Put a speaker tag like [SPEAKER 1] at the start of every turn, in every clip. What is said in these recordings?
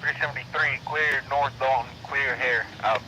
[SPEAKER 1] 373, clear north Dalton, clear here, out.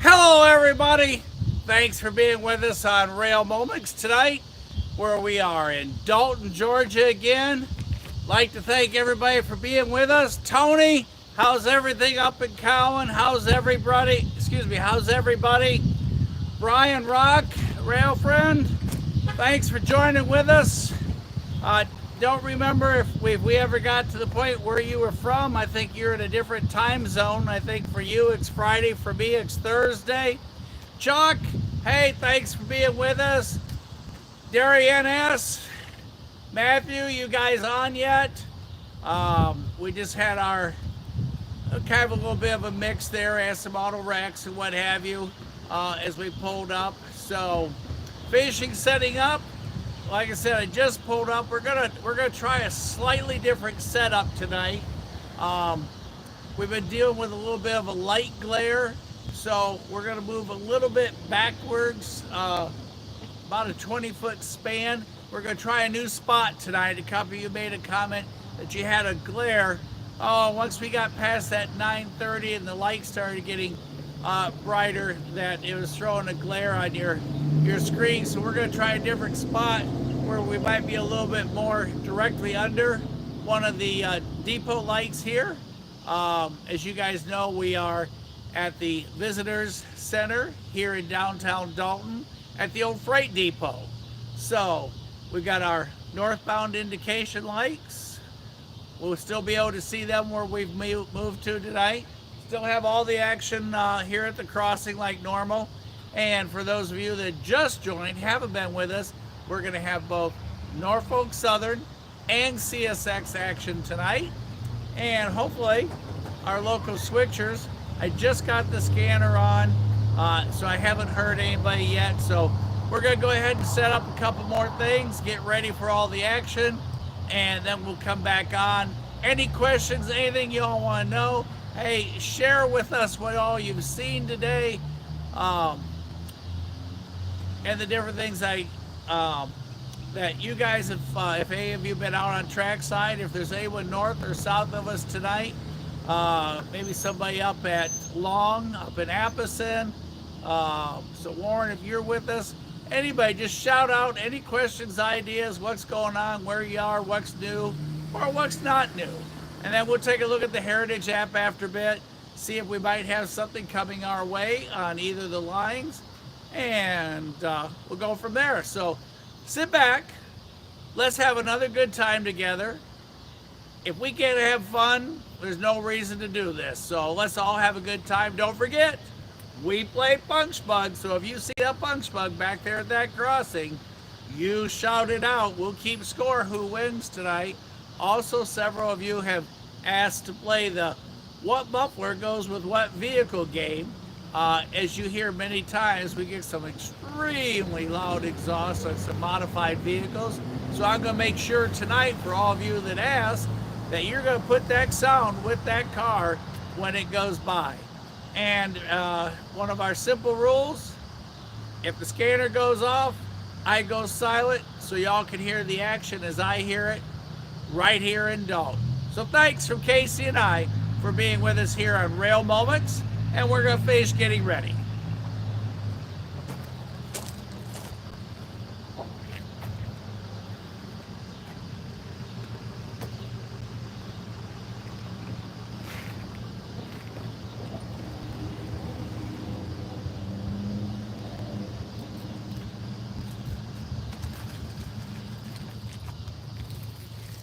[SPEAKER 2] Hello, everybody. Thanks for being with us on Rail Moments tonight, where we are in Dalton, Georgia again. Like to thank everybody for being with us. Tony, how's everything up in Cowan? How's everybody? How's everybody? Brian Rock, rail friend, thanks for joining with us. Don't remember if we ever got to the point where you were from. I think you're in a different time zone. I think for you it's Friday, for me it's Thursday. Chuck, hey, thanks for being with us. Darian S., Matthew, you guys on yet? We just had our kind of a little bit of a mix there, had some auto wrecks and what have you as we pulled up. So fishing setting up. Like I said, I just pulled up. We're gonna try a slightly different setup tonight. We've been dealing with a little bit of a light glare, so we're gonna move a little bit backwards, about a 20-foot span. We're gonna try a new spot tonight. A couple of you made a comment that you had a glare. Oh, once we got past that 9:30 and the light started getting brighter, that it was throwing a glare on your screen. So we're going to try a different spot where we might be a little bit more directly under one of the depot lights here. As you guys know, we are at the Visitors Center here in downtown Dalton at the old freight depot. So we've got our northbound indication lights. We'll still be able to see them where we've moved to tonight. Still have all the action here at the crossing like normal. And for those of you that just joined, haven't been with us, we're going to have both Norfolk Southern and CSX action tonight. And hopefully our local switchers. I just got the scanner on, so I haven't heard anybody yet. So we're going to go ahead and set up a couple more things, get ready for all the action, and then we'll come back on. Any questions, anything you all want to know, hey, share with us what all you've seen today, and the different things that you guys have, if any of you been out on Trackside, if there's anyone north or south of us tonight, maybe somebody up at Long, up in Appleton. So Warren, if you're with us, anybody, just shout out any questions, ideas, what's going on, where you are, what's new, or what's not new. And then we'll take a look at the Heritage app after a bit, see if we might have something coming our way on either of the lines, and we'll go from there. So sit back, let's have another good time together. If we can't have fun, there's no reason to do this. So let's all have a good time. Don't forget, we play Punch Bug, so if you see that Punch Bug back there at that crossing, you shout it out. We'll keep score who wins tonight. Also, several of you have asked to play the what muffler goes with what vehicle game. As you hear many times, we get some extremely loud exhaust on some modified vehicles. So I'm going to make sure tonight, for all of you that ask, that you're going to put that sound with that car when it goes by. And one of our simple rules, if the scanner goes off, I go silent so y'all can hear the action as I hear it right here in Dalton. So thanks from Casey and I for being with us here on Rail Moments, and we're going to finish getting ready.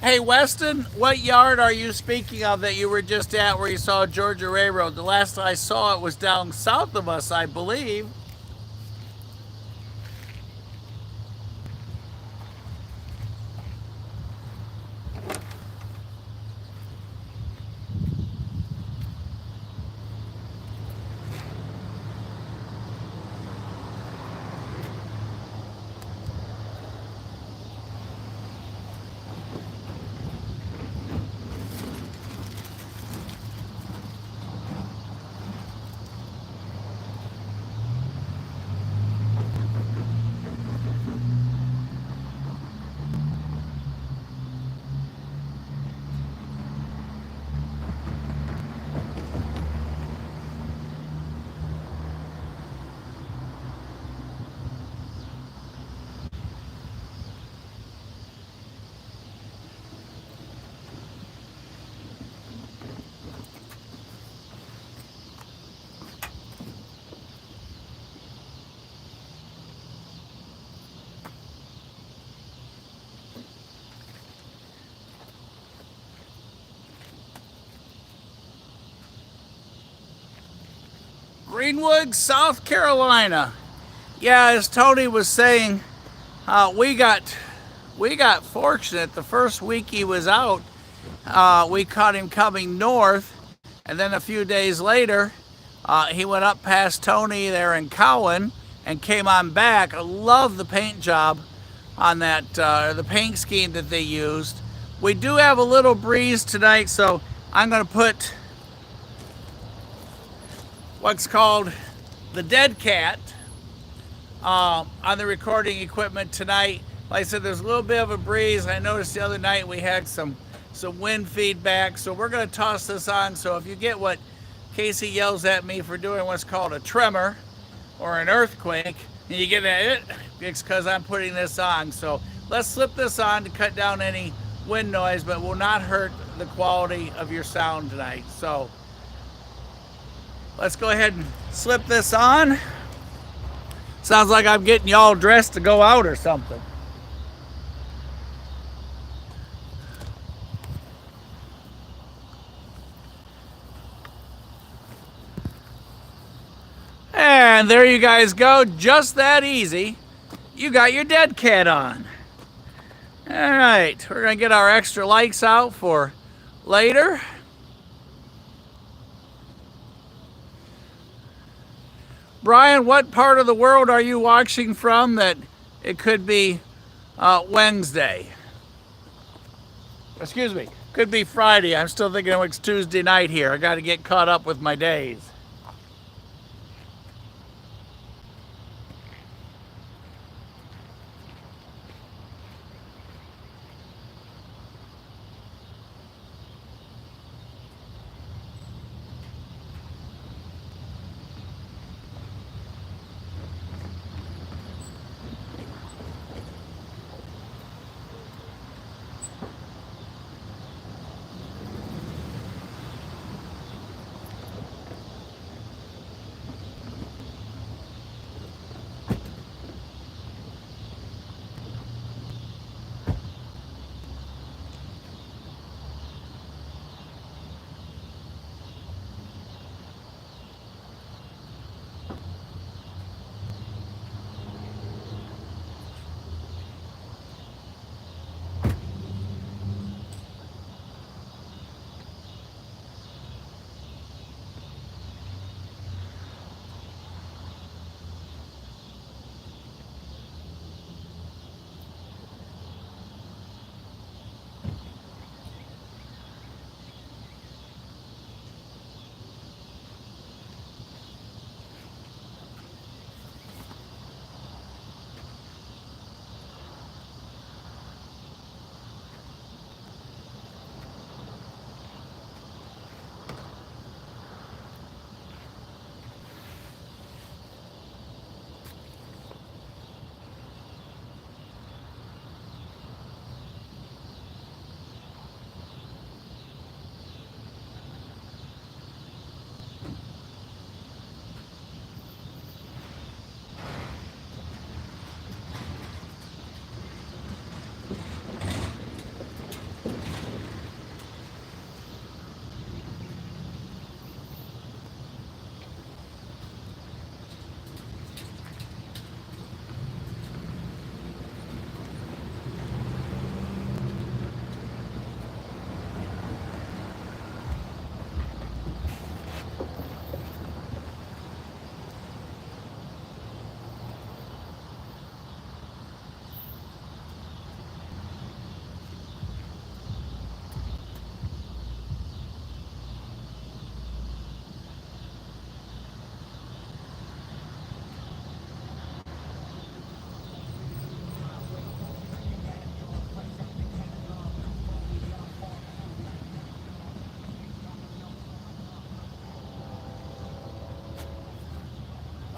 [SPEAKER 2] Hey, Weston, what yard are you speaking of that you were just at where you saw Georgia Railroad? The last I saw it was down south of us, I believe. Greenwood, South Carolina. Yeah, as Tony was saying, we got fortunate. The first week he was out, we caught him coming north, and then a few days later, he went up past Tony there in Cowan and came on back. I love the paint job on that, the paint scheme that they used. We do have a little breeze tonight, so I'm going to put what's called the dead cat on the recording equipment tonight. Like I said, there's a little bit of a breeze. I noticed the other night we had some wind feedback, so we're going to toss this on. So if you get what Casey yells at me for doing what's called a tremor or an earthquake, and you get it, it's because I'm putting this on. So let's slip this on to cut down any wind noise, but will not hurt the quality of your sound tonight. So let's go ahead and slip this on. Sounds like I'm getting y'all dressed to go out or something. And there you guys go, just that easy. You got your dead cat on. All right, we're gonna get our extra lights out for later. Brian, what part of the world are you watching from that it could be Wednesday? Excuse me, could be Friday. I'm still thinking it's Tuesday night here. I got to get caught up with my days.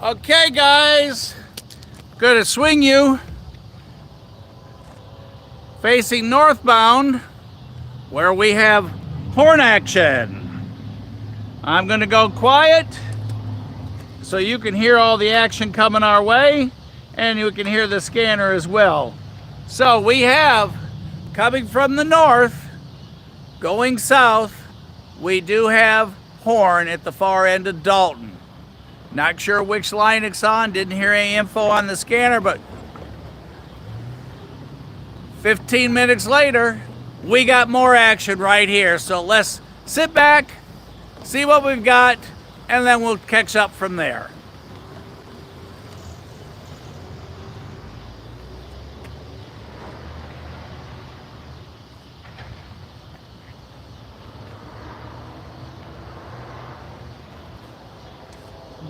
[SPEAKER 2] Okay, guys, gonna swing you facing northbound where we have horn action. I'm gonna go quiet so you can hear all the action coming our way and you can hear the scanner as well. So we have, coming from the north, going south, we do have horn at the far end of Dalton. Not sure which line it's on. Didn't hear any info on the scanner, but 15 minutes later, we got more action right here. So let's sit back, see what we've got, and then we'll catch up from there.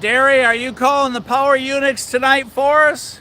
[SPEAKER 2] Derry, are you calling the power units tonight for us?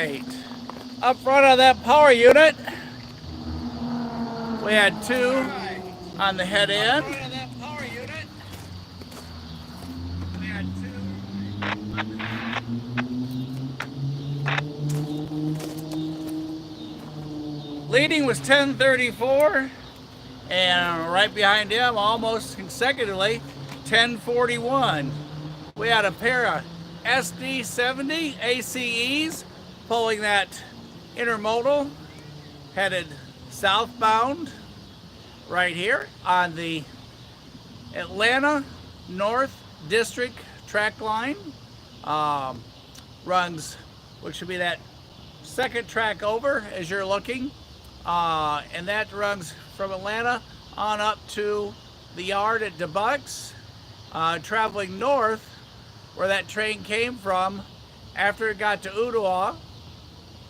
[SPEAKER 2] right. Up front of that power unit, we had two on the head end. Leading was 1034, and right behind him, almost consecutively, 1041. We had a pair of SD70 ACEs pulling that intermodal, headed southbound right here on the Atlanta North District track line. Runs, which should be that second track over as you're looking. And that runs from Atlanta on up to the yard at DeBucks, traveling north where that train came from. After it got to Ottawa,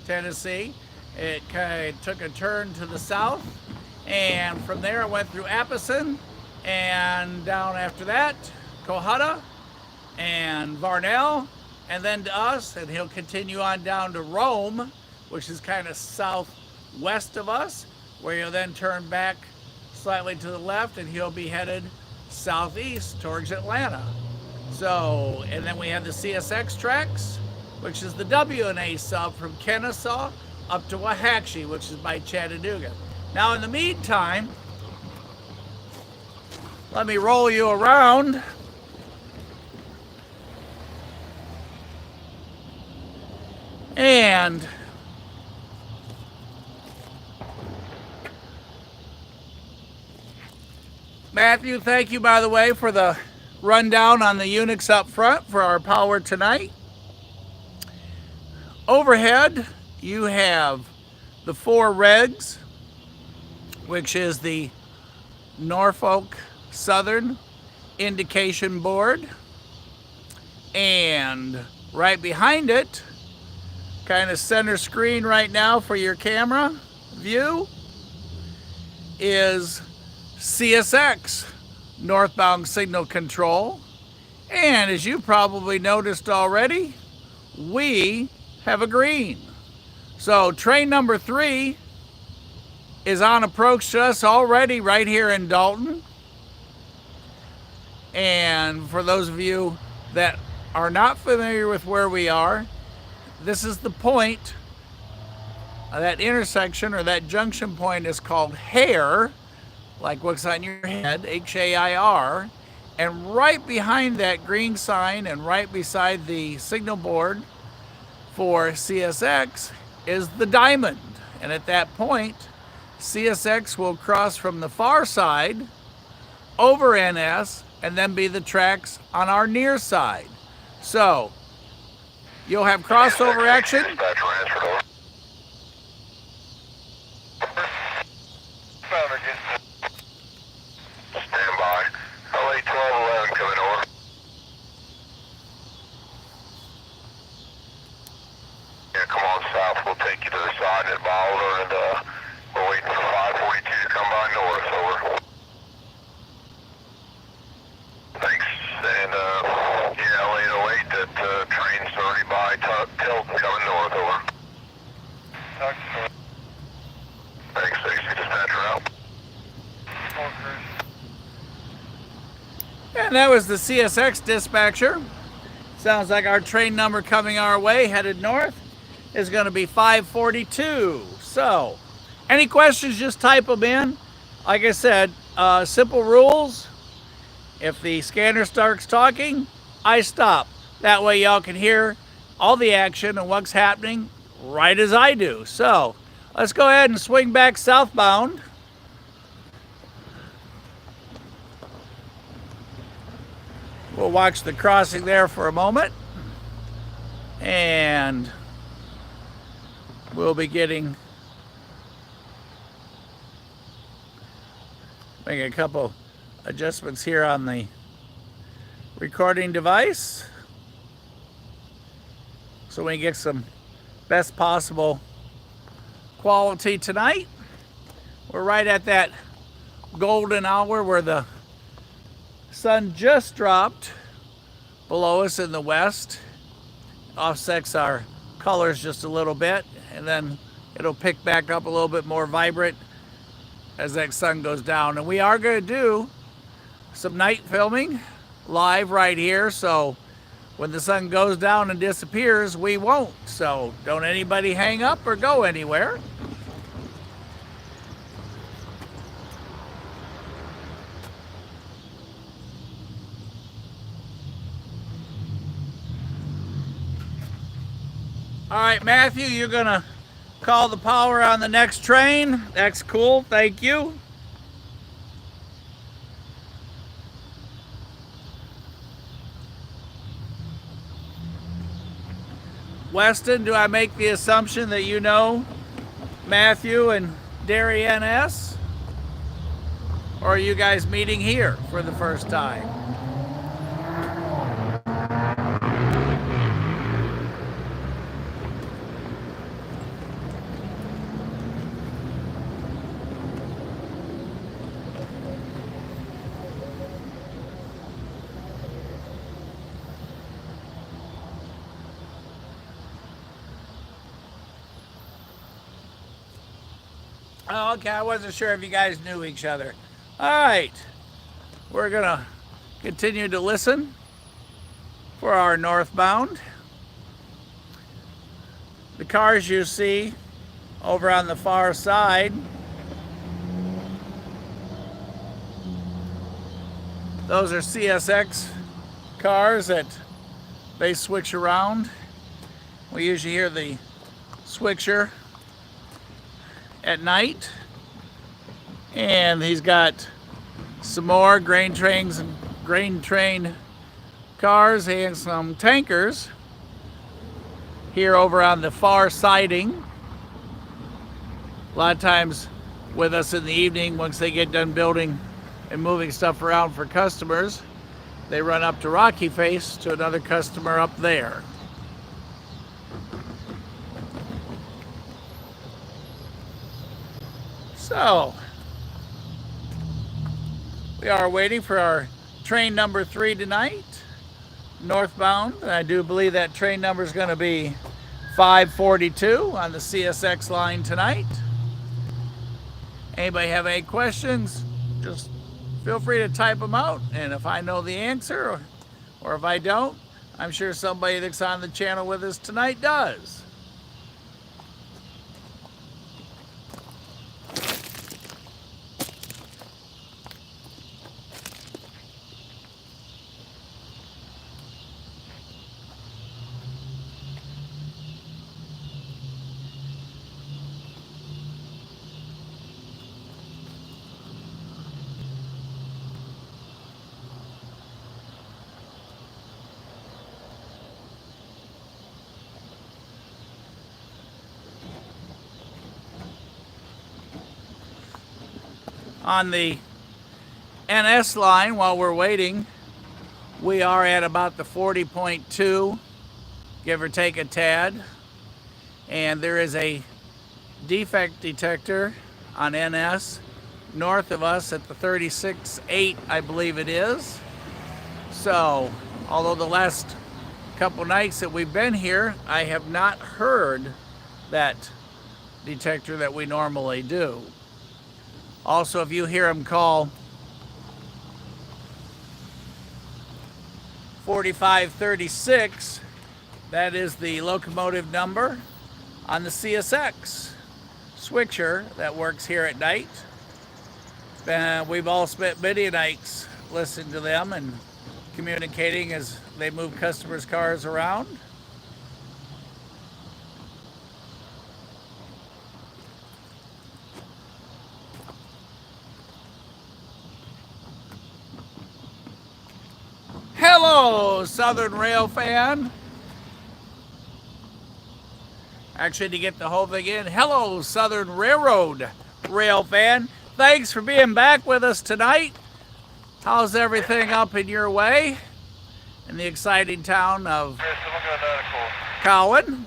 [SPEAKER 2] Tennessee, it kind of took a turn to the south, and from there it went through Appleton and down after that Cohutta and Varnell, and then to us, and he'll continue on down to Rome, which is kind of southwest of us, where he'll then turn back slightly to the left and he'll be headed southeast towards Atlanta. So, and then we have the CSX tracks, which is the W&A sub from Kennesaw up to Waxahachie, which is by Chattanooga. Now in the meantime, let me roll you around. And Matthew, thank you, by the way, for the rundown on the units up front for our power tonight. Overhead, you have the 4 regs, which is the Norfolk Southern indication board. And right behind it, kind of center screen right now for your camera view, is CSX northbound signal control. And as you probably noticed already, we have a green. So train number 3 is on approach to us already right here in Dalton. And for those of you that are not familiar with where we are, this is the point, that intersection or that junction point is called Hair, like what's on your head, H-A-I-R. And right behind that green sign and right beside the signal board for CSX is the diamond. And at that point, CSX will cross from the far side over NS and then be the tracks on our near side. So you'll have crossover action.
[SPEAKER 1] Stand by. LA 1211 coming over. Yeah, come on south. We'll take you to the side at Boulder, and we're waiting for 542 to come by north. Over. Thanks. And yeah, LA 808, that train's already by Tilton coming north. Over. Thanks, Stacy. Dispatcher out.
[SPEAKER 2] And that was the CSX dispatcher. Sounds like our train number coming our way, headed north, is going to be 542. So, any questions, just type them in. Like I said, simple rules. If the scanner starts talking, I stop. That way y'all can hear all the action and what's happening right as I do. So, let's go ahead and swing back southbound. We'll watch the crossing there for a moment, and we'll be making a couple adjustments here on the recording device so we can get some best possible quality tonight. We're right at that golden hour where the sun just dropped below us in the west, offsets our colors just a little bit, and then it'll pick back up a little bit more vibrant as that sun goes down. And we are going to do some night filming live right here, so when the sun goes down and disappears, we won't. So don't anybody hang up or go anywhere. All right, Matthew, you're gonna call the power on the next train. That's cool, thank you. Weston, do I make the assumption that you know Matthew and Derry NS? Or are you guys meeting here for the first time? Oh, okay, I wasn't sure if you guys knew each other. All right, we're gonna continue to listen for our northbound. The cars you see over on the far side, those are CSX cars that they switch around. We usually hear the switcher at night, and he's got some more grain trains and grain train cars and some tankers here over on the far siding. A lot of times with us in the evening, once they get done building and moving stuff around for customers, they run up to Rocky Face to another customer up there. So, we are waiting for our train number 3 tonight, northbound. And I do believe that train number is going to be 542 on the CSX line tonight. Anybody have any questions, just feel free to type them out. And if I know the answer, or if I don't, I'm sure somebody that's on the channel with us tonight does. On the NS line, while we're waiting, we are at about the 40.2, give or take a tad. And there is a defect detector on NS north of us at the 36.8, I believe it is. So, although the last couple nights that we've been here, I have not heard that detector that we normally do. Also, if you hear him call 4536, that is the locomotive number on the CSX switcher that works here at night. We've all spent many nights listening to them and communicating as they move customers' cars around. Hello, Southern Rail fan. Actually, to get the whole thing in, hello, Southern Railroad Rail fan. Thanks for being back with us tonight. How's everything up in your way in the exciting town of Cowan?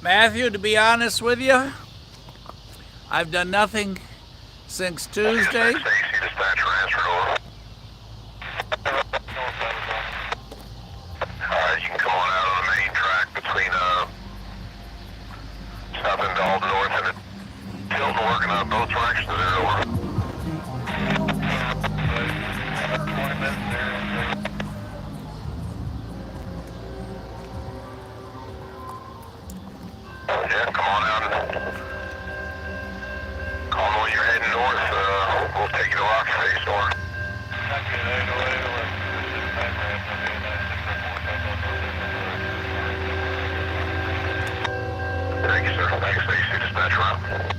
[SPEAKER 2] Matthew, to be honest with you, I've done nothing since Tuesday.
[SPEAKER 1] CSX Stacy, dispatch transfer over. You can come on out on the main track between South and Dalton North and Tilton, working on both directions there, over. Yeah, come on out and call me when you're heading north. We'll take you to Rock Face, or. Thank you, sir. Thanks, Stacy. Dispatch route.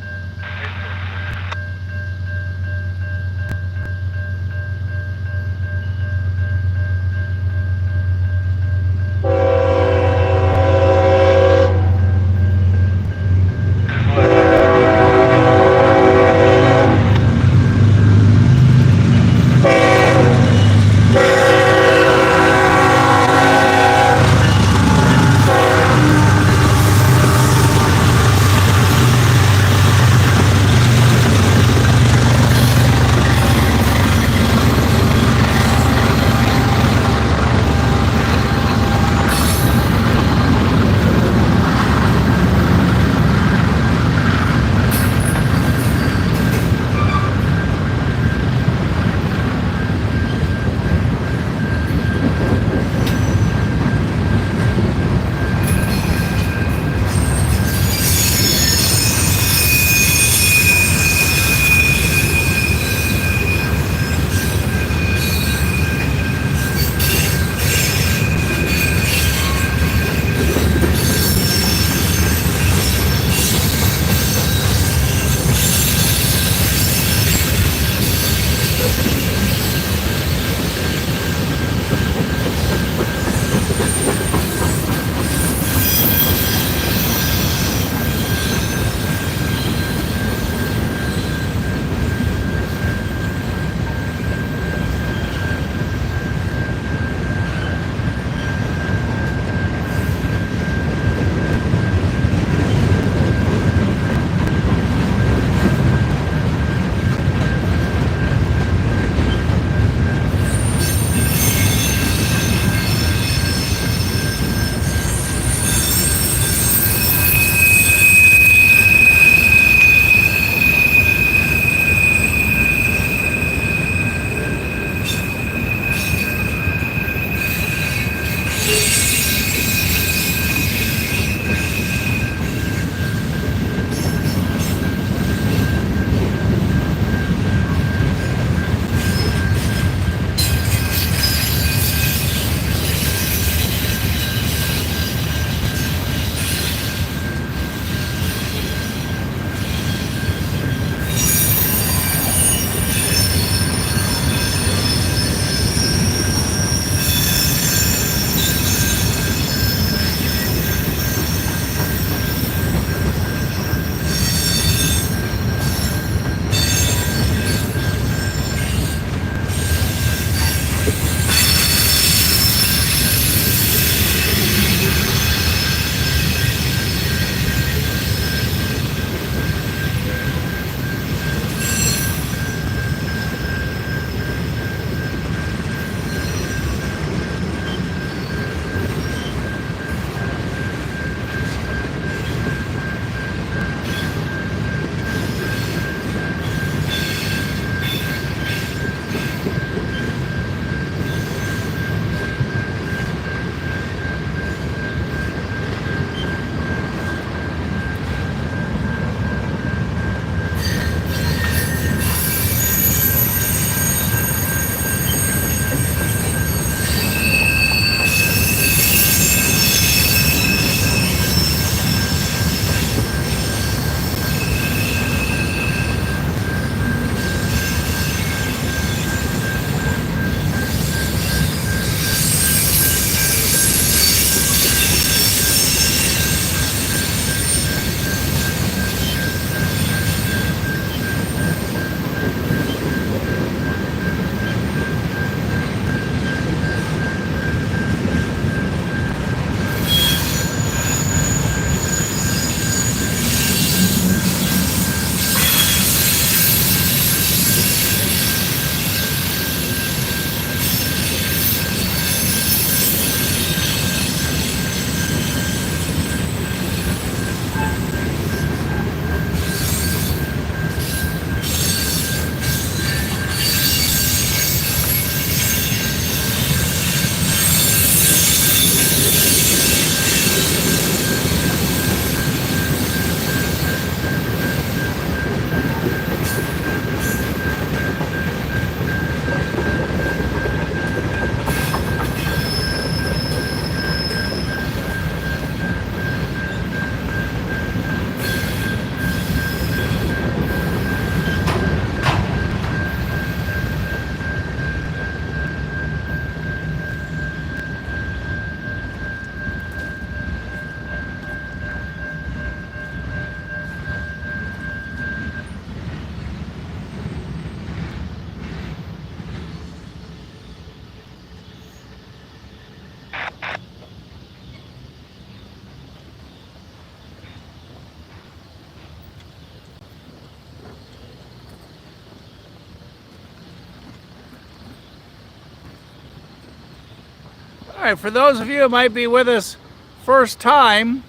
[SPEAKER 2] right, for those of you who might be with us first time,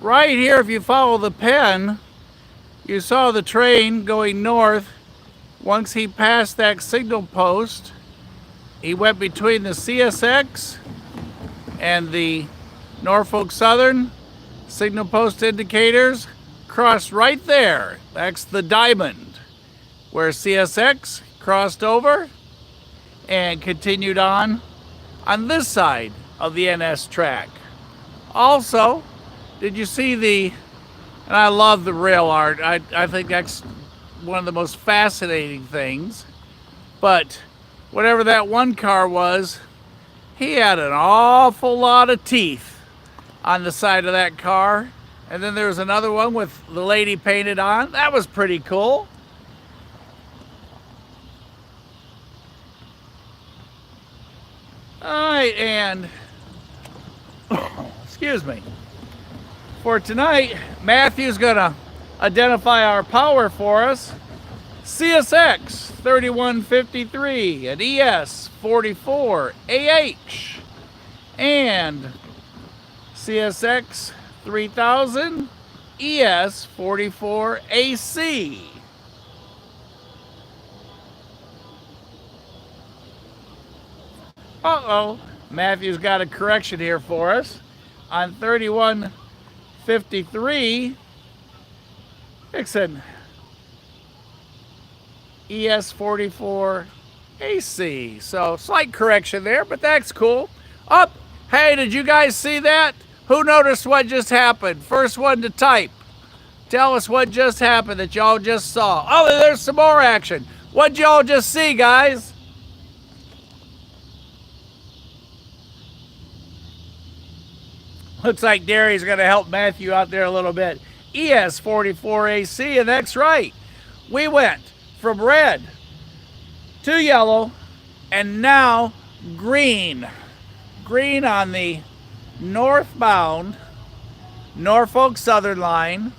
[SPEAKER 2] right here, if you follow the pen, you saw the train going north. Once he passed that signal post, he went between the CSX and the Norfolk Southern signal post indicators, crossed right there. That's the diamond, where CSX crossed over and continued on this side of the NS track. Also, did you see and I love the rail art. I think that's one of the most fascinating things. But whatever that one car was, he had an awful lot of teeth on the side of that car. And then there was another one with the lady painted on. That was pretty cool. All right, and excuse me. For tonight, Matthew's gonna identify our power for us. CSX 3153 and ES 44 AH and CSX 3000 ES 44 AC. Uh-oh, Matthew's got a correction here for us. On 3153, it's an ES44 AC. So slight correction there, but that's cool. Up. Hey, did you guys see that? Who noticed what just happened? First one to type. Tell us what just happened that y'all just saw. Oh, there's some more action. What'd y'all just see, guys? Looks like Derry's going to help Matthew out there a little bit. ES44AC, and that's right. We went from red to yellow and now green. Green on the northbound Norfolk Southern line,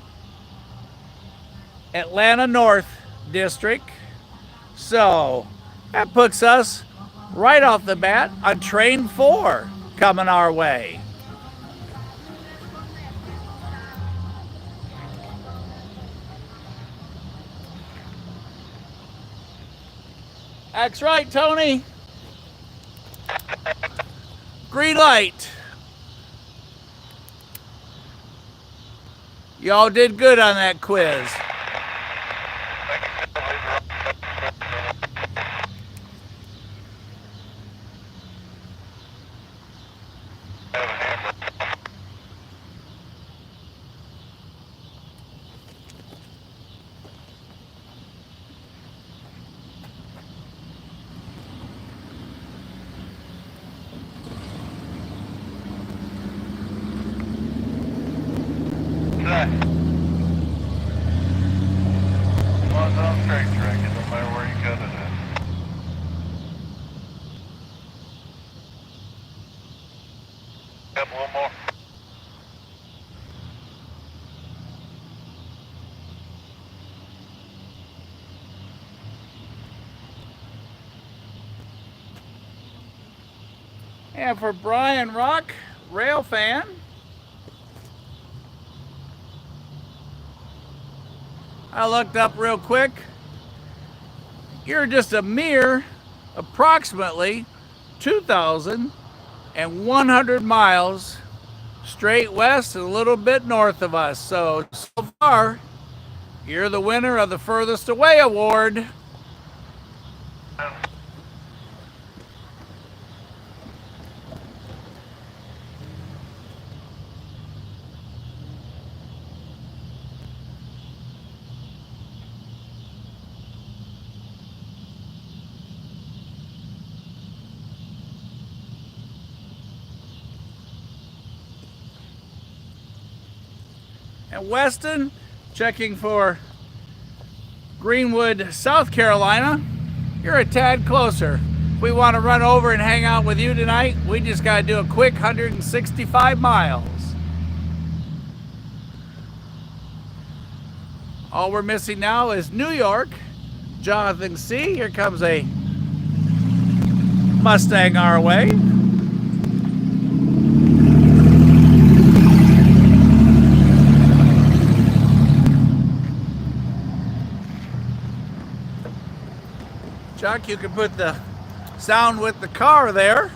[SPEAKER 2] Atlanta North District. So that puts us right off the bat on train 4 coming our way. That's right, Tony. Green light. Y'all did good on that quiz. And for Brian Rock, rail fan. I looked up real quick. You're just a mere approximately 2,100 miles straight west and a little bit north of us. So far, you're the winner of the Furthest Away Award. And Weston, checking for Greenwood, South Carolina. You're a tad closer. If we want to run over and hang out with you tonight, we just got to do a quick 165 miles. All we're missing now is New York. Jonathan C. Here comes a Mustang our way. Chuck, you can put the sound with the car there.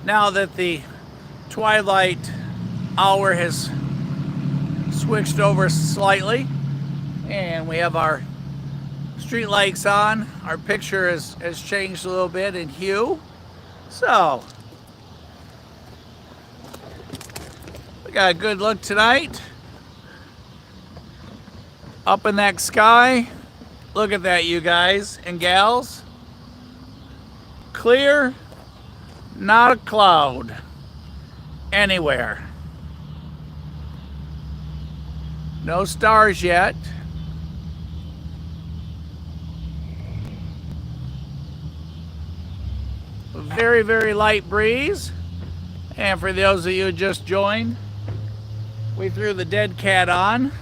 [SPEAKER 2] Now that the twilight hour has switched over slightly and we have our street lights on, our picture has changed a little bit in hue. So, we got a good look tonight. Up in that sky, look at that, you guys and gals. Clear, not a cloud anywhere. No stars yet. A very, very light breeze. And for those of you who just joined, we threw the dead cat on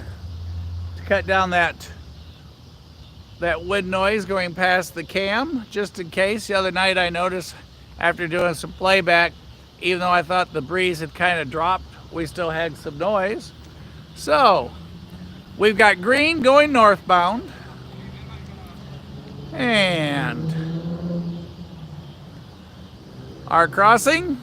[SPEAKER 2] to cut down that wind noise going past the cam, just in case. The other night I noticed after doing some playback, even though I thought the breeze had kind of dropped, we still had some noise. So, we've got green going northbound. And our crossing.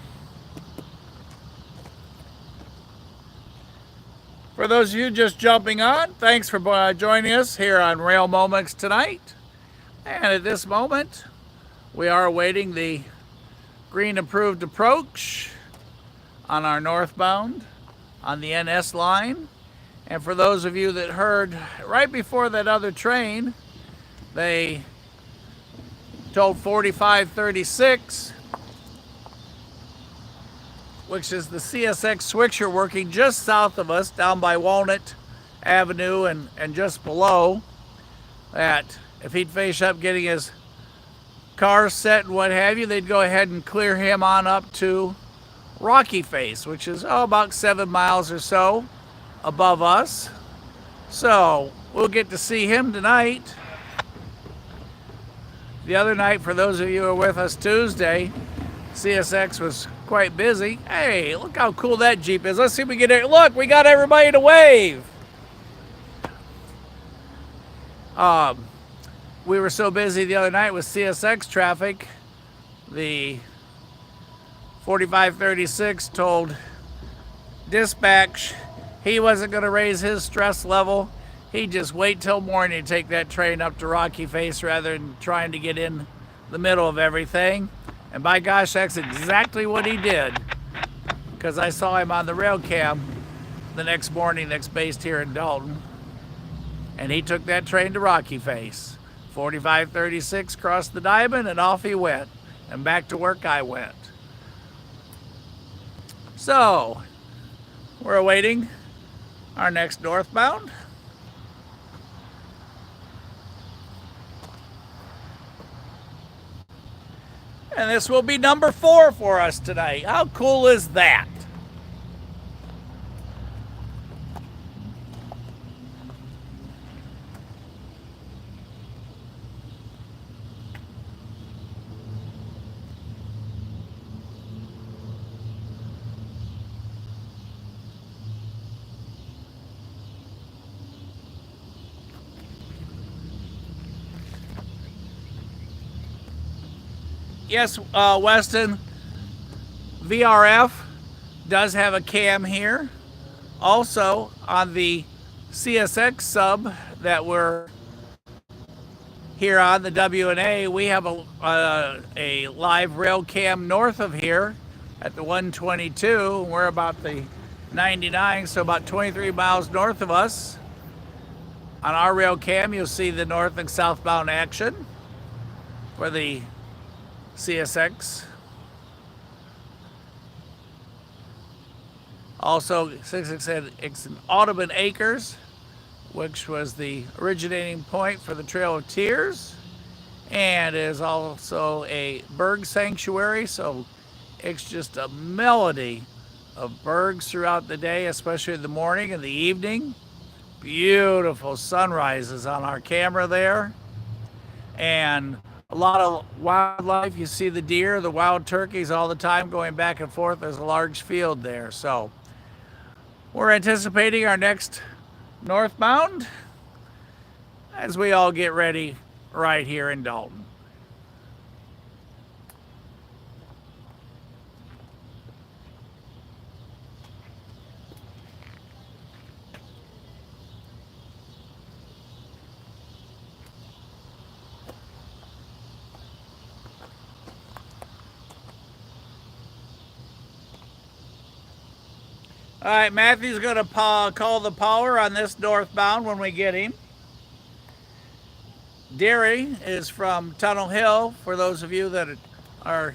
[SPEAKER 2] For those of you just jumping on, thanks for joining us here on Rail Moments tonight. And at this moment, we are awaiting the green approved approach on our northbound on the NS line. And for those of you that heard right before that other train, they told 4536, which is the CSX switcher working just south of us down by Walnut Avenue and just below, that if he'd finish up getting his car set and what have you, they'd go ahead and clear him on up to Rocky Face, which is about 7 miles or so above us. So we'll get to see him tonight. The other night, for those of you who were with us Tuesday, CSX was quite busy. Hey, look how cool that Jeep is. Let's see if we get it. Look, we got everybody to wave. We were so busy the other night with CSX traffic, the 4536 told dispatch he wasn't going to raise his stress level. He'd just wait till morning to take that train up to Rocky Face rather than trying to get in the middle of everything. And by gosh, that's exactly what he did, because I saw him on the rail cam the next morning that's based here in Dalton. And he took that train to Rocky Face. 4536 crossed the diamond and off he went. And back to work I went. So, we're awaiting our next northbound. And this will be number 4 for us tonight. How cool is that? Yes, Weston, VRF does have a cam here. Also, on the CSX sub that we're here on, the WNA, we have a live rail cam north of here at the 122. We're about the 99, so about 23 miles north of us. On our rail cam, you'll see the north and southbound action for the CSX. Also, CSX said it's in Audubon Acres, which was the originating point for the Trail of Tears, and is also a bird sanctuary, so it's just a melody of birds throughout the day, especially in the morning and the evening. Beautiful sunrises on our camera there, and a lot of wildlife. You see the deer, the wild turkeys all the time going back and forth. There's a large field there. So we're anticipating our next northbound as we all get ready right here in Dalton. All right, Matthew's going to call the power on this northbound when we get him. Derry is from Tunnel Hill, for those of you that are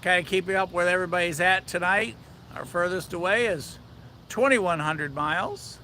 [SPEAKER 2] kind of keeping up where everybody's at tonight. Our furthest away is 2,100 miles.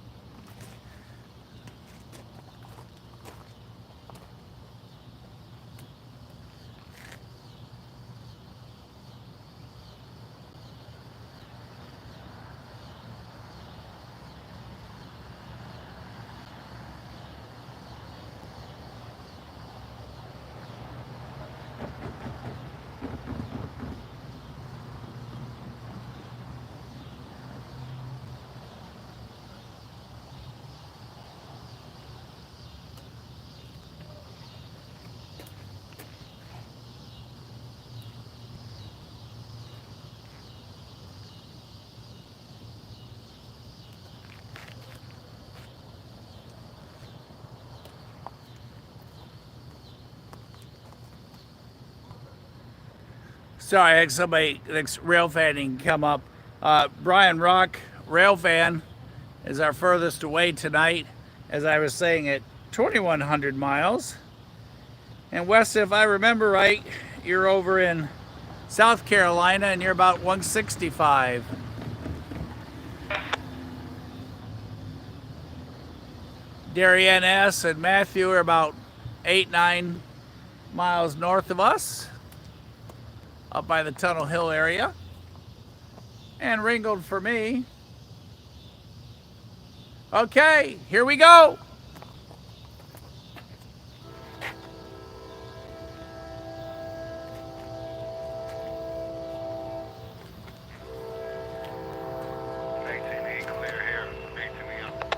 [SPEAKER 2] Sorry, I had somebody rail fanning come up. Brian Rock, rail fan, is our furthest away tonight, as I was saying, at 2,100 miles. And Wes, if I remember right, you're over in South Carolina and you're about 165. Darien S. and Matthew are about 8-9 miles north of us, up by the Tunnel Hill area. And Ringgold for me. Okay, here we go.
[SPEAKER 1] ATV clear here. ATV up.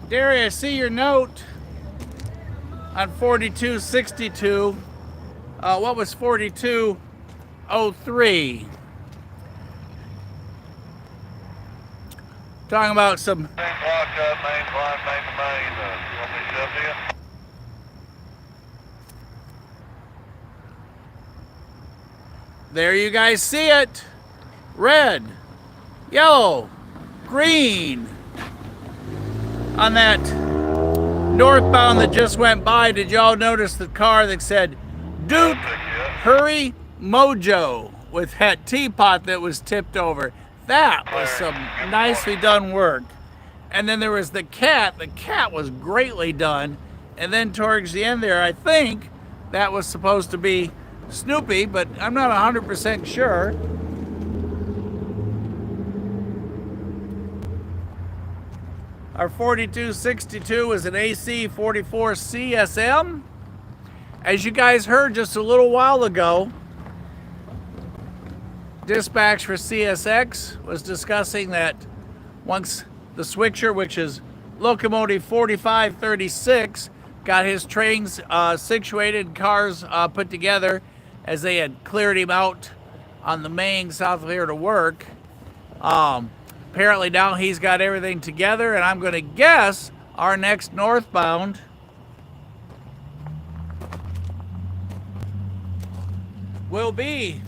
[SPEAKER 2] Derry, I see your note on 4262. What was 4203? Talking about some.
[SPEAKER 1] Main block up, main line, main to main. You want me to shove here?
[SPEAKER 2] There you guys see it. Red, yellow, green. On that northbound that just went by, did y'all notice the car that said Duke Hurry Mojo with that teapot that was tipped over? That was some nicely done work. And then there was the cat. The cat was greatly done. And then towards the end there, I think that was supposed to be Snoopy, but I'm not 100% sure. Our 4262 is an AC 44 CSM. As you guys heard just a little while ago, dispatch for CSX was discussing that once the switcher, which is locomotive 4536, got his trains situated, cars put together as they had cleared him out on the main south of here to work. Apparently now he's got everything together, and I'm going to guess our next northbound will be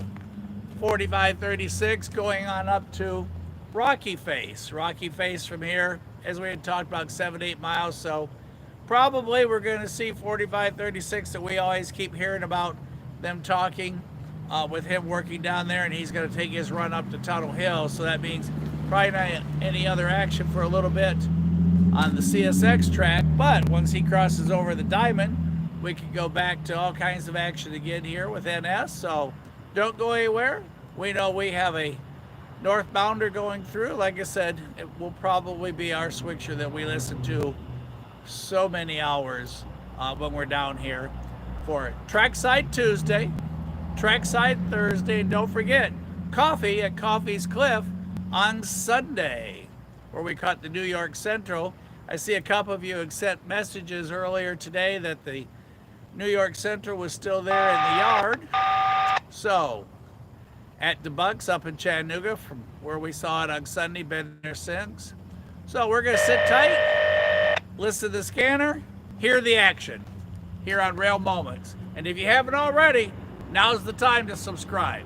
[SPEAKER 2] 4536 going on up to Rocky Face. Rocky Face from here, as we had talked about, 7-8 miles. So probably we're going to see 4536 that we always keep hearing about them talking with him working down there, and he's going to take his run up to Tunnel Hill. So that means probably not any other action for a little bit on the CSX track. But once he crosses over the diamond, we can go back to all kinds of action again here with NS. So don't go anywhere. We know we have a northbounder going through. Like I said, it will probably be our switcher that we listen to so many hours when we're down here for Trackside Tuesday, Trackside Thursday, and don't forget coffee at Coffee's Cliff on Sunday, where we caught the New York Central. I see a couple of you had sent messages earlier today that the New York Central was still there in the yard. So, at the Bucks up in Chattanooga, from where we saw it on Sunday, been there since. So we're gonna sit tight, listen to the scanner, hear the action here on Rail Moments. And if you haven't already, now's the time to subscribe.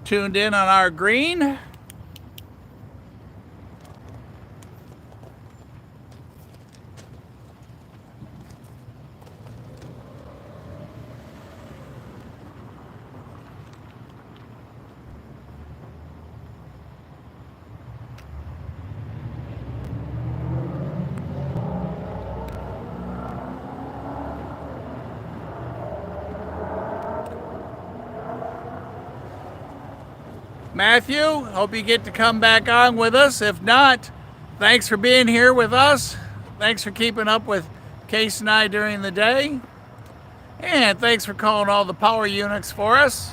[SPEAKER 2] Tuned in on our green. Matthew, hope you get to come back on with us. If not, thanks for being here with us. Thanks for keeping up with Case and I during the day. And thanks for calling all the power units for us.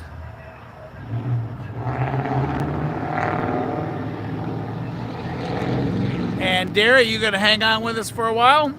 [SPEAKER 2] And Derry, you gonna hang on with us for a while?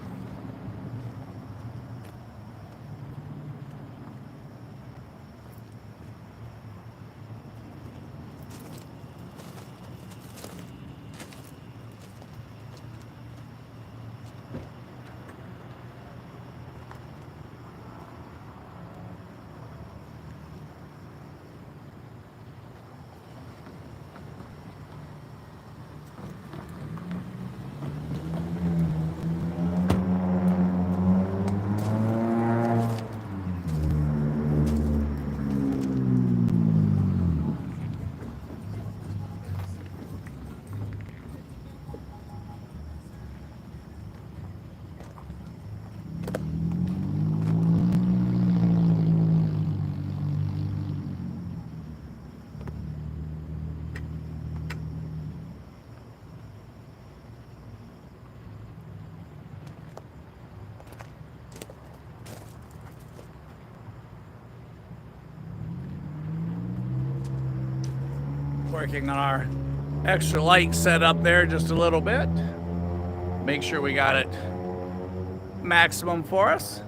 [SPEAKER 2] Working on our extra light set up there just a little bit. Make sure we got it maximum for us.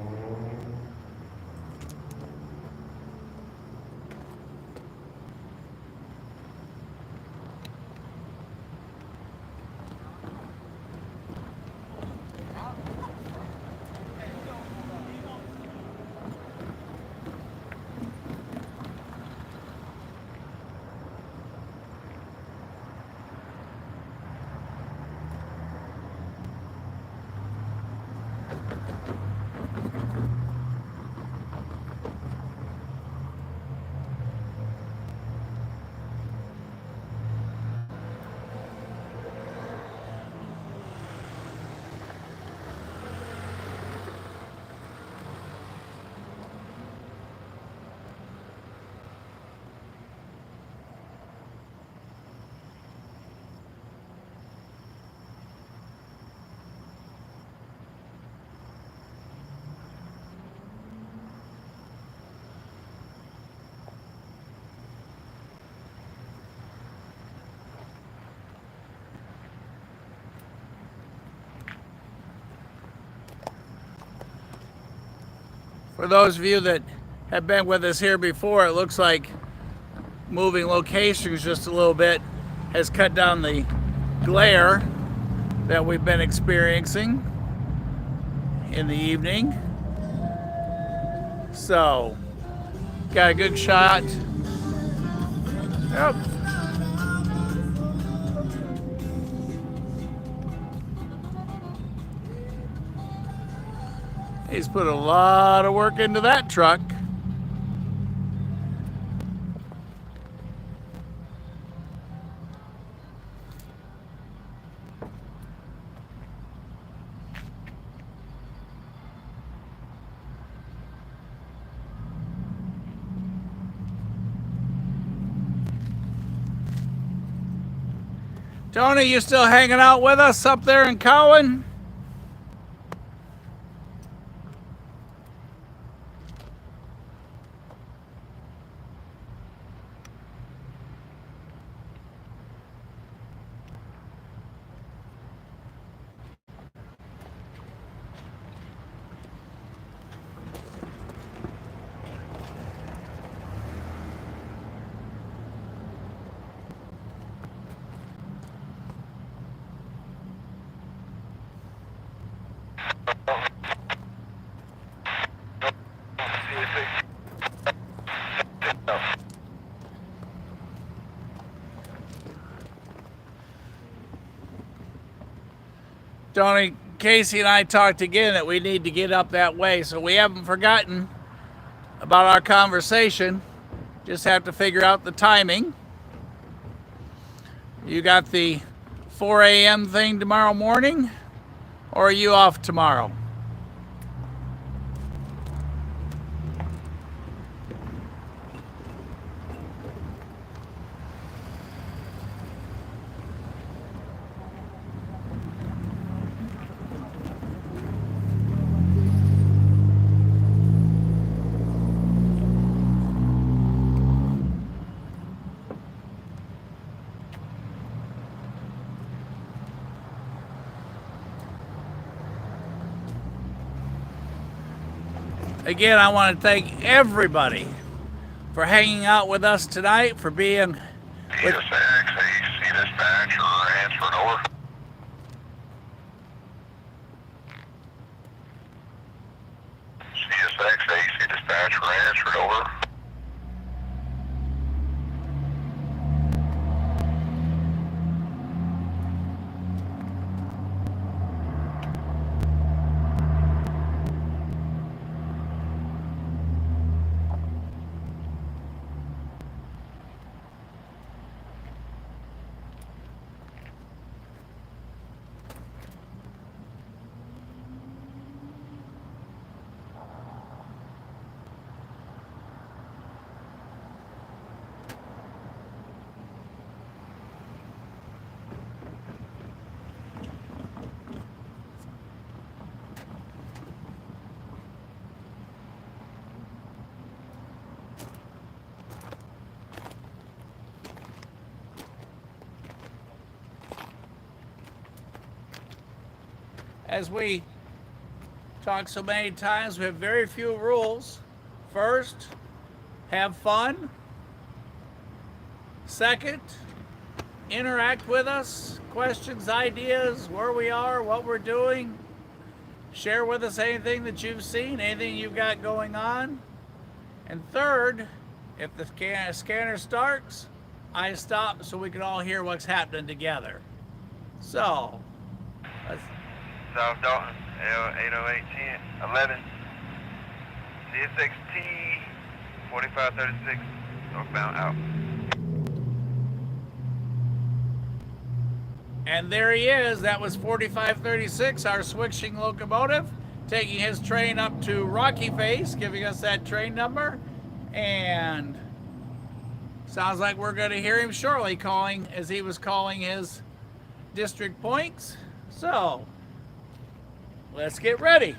[SPEAKER 2] For those of you that have been with us here before, it looks like moving locations just a little bit has cut down the glare that we've been experiencing in the evening. So, got a good shot. Yep. He's put a lot of work into that truck. Tony, you still hanging out with us up there in Cowan? Tony, Casey and I talked again that we need to get up that way, so we haven't forgotten about our conversation. Just have to figure out the timing. You got the 4 a.m. thing tomorrow morning, or are you off tomorrow? Again, I want to thank everybody for hanging out with us tonight, for being with
[SPEAKER 1] CSX, AC dispatcher answered over. CSX, AC dispatcher answered over.
[SPEAKER 2] as we talk so many times, we have very few rules. First, have fun. Second, interact with us. Questions, ideas, where we are, what we're doing. Share with us anything that you've seen, anything you've got going on. And third, if the scanner starts, I stop so we can all hear what's happening together. So, let's...
[SPEAKER 3] South Dalton, L80810, 11, CSX 4536, northbound out.
[SPEAKER 2] And there he is. That was 4536, our switching locomotive, taking his train up to Rocky Face, giving us that train number. And sounds like we're going to hear him shortly calling, as he was calling his district points. So, let's get ready.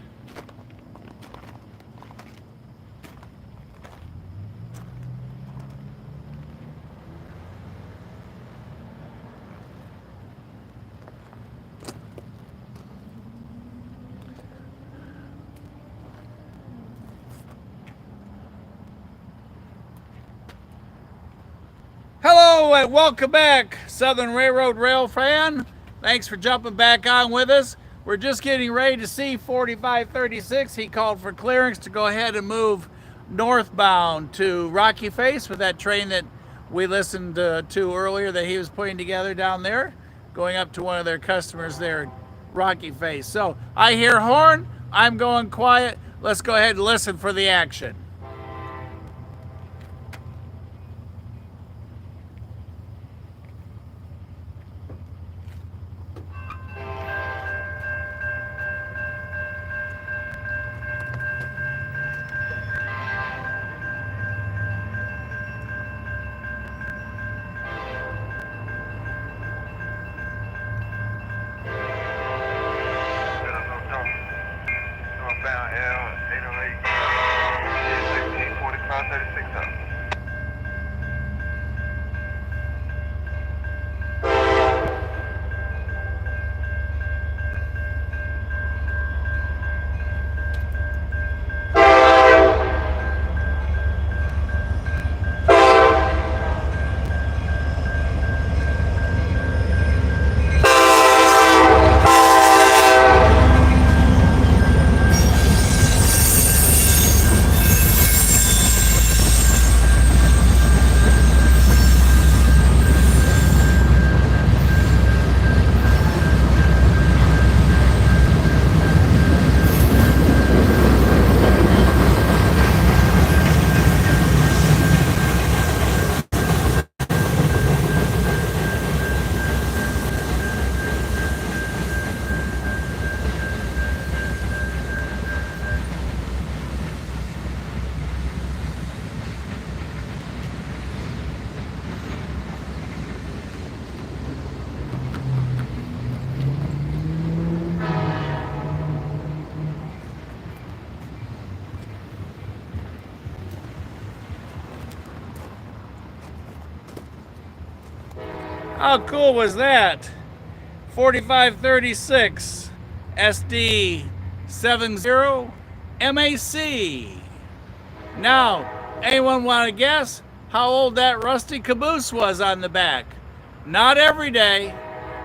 [SPEAKER 2] Hello and welcome back, Southern Railroad rail fan. Thanks for jumping back on with us. We're just getting ready to see 4536. He called for clearance to go ahead and move northbound to Rocky Face with that train that we listened to earlier that he was putting together down there, going up to one of their customers there at Rocky Face. So I hear horn, I'm going quiet. Let's go ahead and listen for the action.
[SPEAKER 3] Northbound L808, CSX 4536 out.
[SPEAKER 2] How cool was that? 4536 SD 70 MAC. Now, anyone want to guess how old that rusty caboose was on the back? Not every day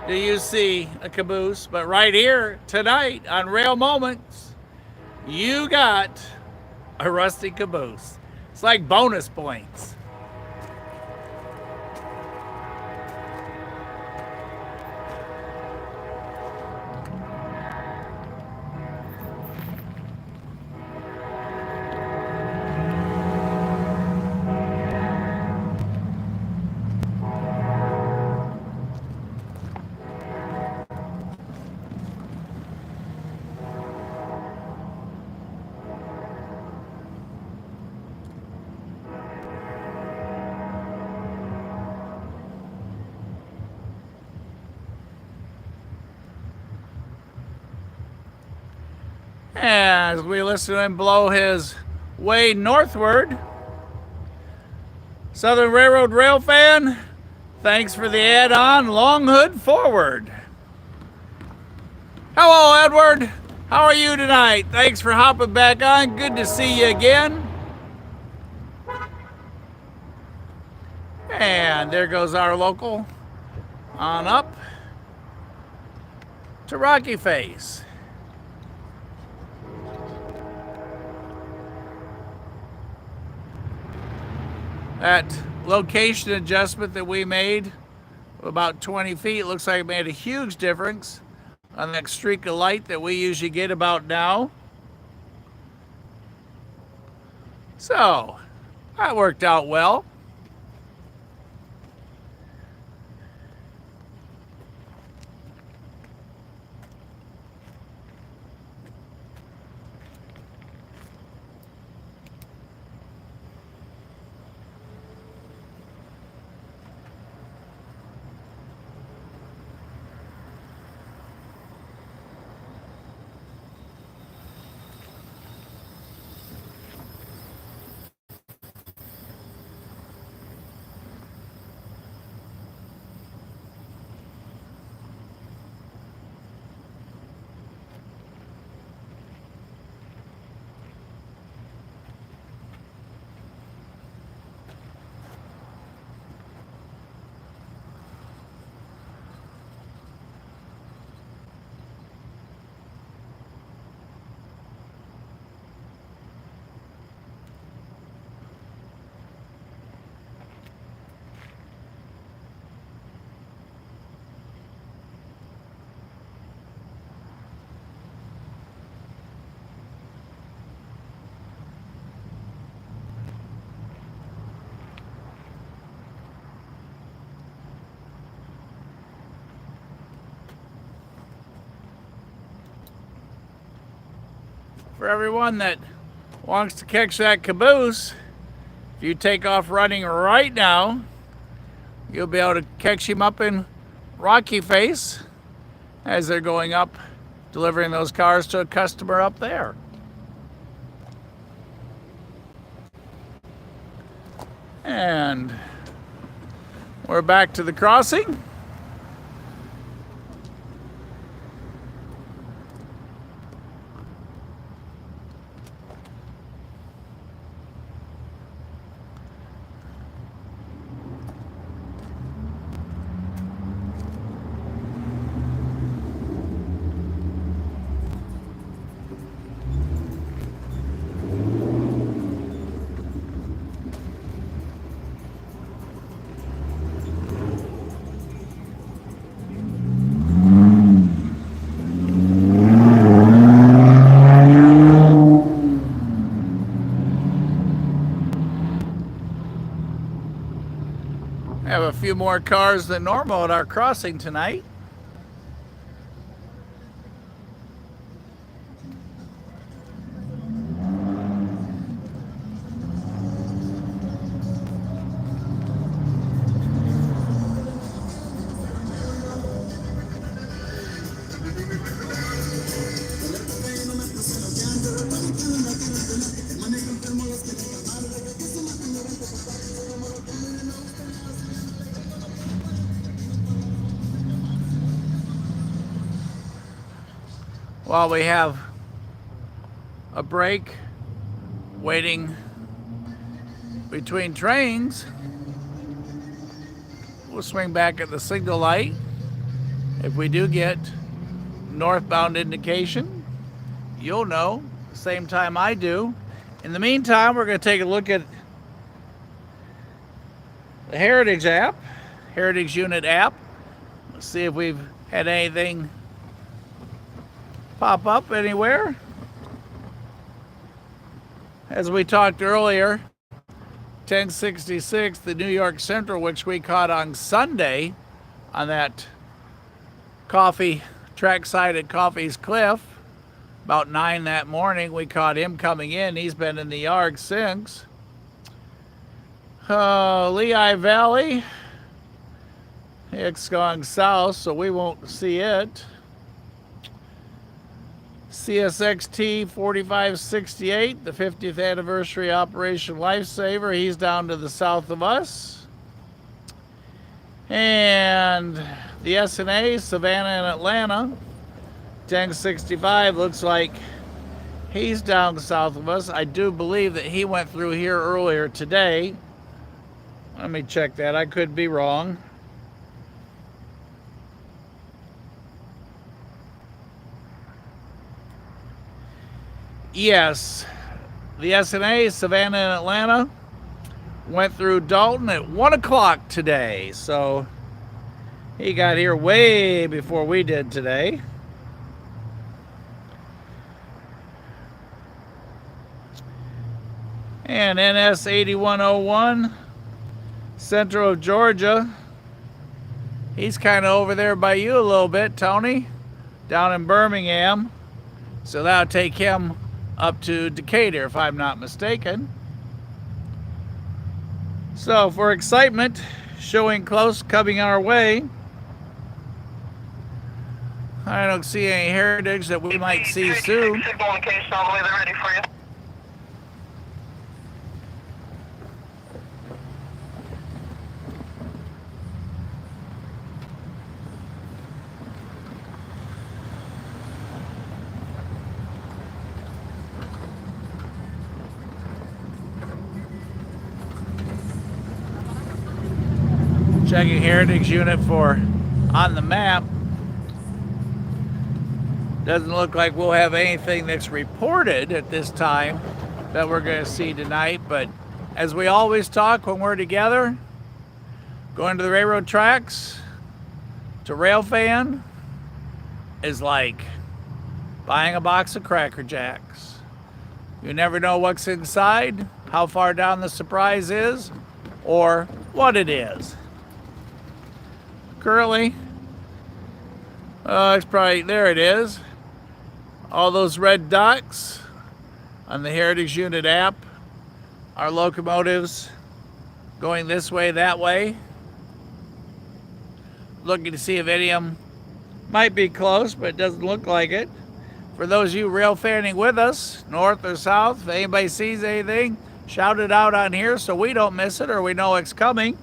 [SPEAKER 2] do you see a caboose, but right here tonight on Rail Moments, you got a rusty caboose. It's like bonus points. As we listen to him blow his way northward, Southern Railroad rail fan, thanks for the add-on, long hood forward. Hello, Edward. How are you tonight? Thanks for hopping back on. Good to see you again. And there goes our local on up to Rocky Face. That location adjustment that we made, about 20 feet, looks like it made a huge difference on that streak of light that we usually get about now. So, that worked out well. For everyone that wants to catch that caboose, if you take off running right now, you'll be able to catch him up in Rocky Face as they're going up, delivering those cars to a customer up there. And we're back to the crossing. Have a few more cars than normal at our crossing tonight. While we have a break waiting between trains, we'll swing back at the signal light. If we do get northbound indication, you'll know the same time I do. In the meantime, we're going to take a look at the Heritage app, Heritage Unit app. Let's see if we've had anything pop up anywhere. As we talked earlier, 1066, the New York Central, which we caught on Sunday on that trackside at Coffee's Cliff, about 9 that morning, we caught him coming in. He's been in the yard since. Lehigh Valley, it's gone south, so we won't see it. CSX 4568, the 50th anniversary Operation Lifesaver, he's down to the south of us. And the SNA, Savannah and Atlanta, 1065 looks like he's down south of us. I do believe that he went through here earlier today. Let me check that. I could be wrong. Yes, the SNA, Savannah and Atlanta, went through Dalton at 1 o'clock today. So he got here way before we did today. And NS 8101, Central of Georgia. He's kind of over there by you a little bit, Tony, down in Birmingham. So that'll take him up to Decatur, if I'm not mistaken. So for excitement, showing close, coming our way. I don't see any heritage that we might see soon.
[SPEAKER 1] Signal indication all the way, they're ready for you.
[SPEAKER 2] Checking heritage unit for on the map. Doesn't look like we'll have anything that's reported at this time that we're going to see tonight, but as we always talk when we're together, going to the railroad tracks to railfan is like buying a box of Cracker Jacks. You never know what's inside, how far down the surprise is, or what it is. Currently, it's probably, there it is. All those red dots on the Heritage Unit app are locomotives going this way, that way. Looking to see if any of them might be close, but it doesn't look like it. For those of you rail fanning with us, north or south, if anybody sees anything, shout it out on here so we don't miss it or we know it's coming.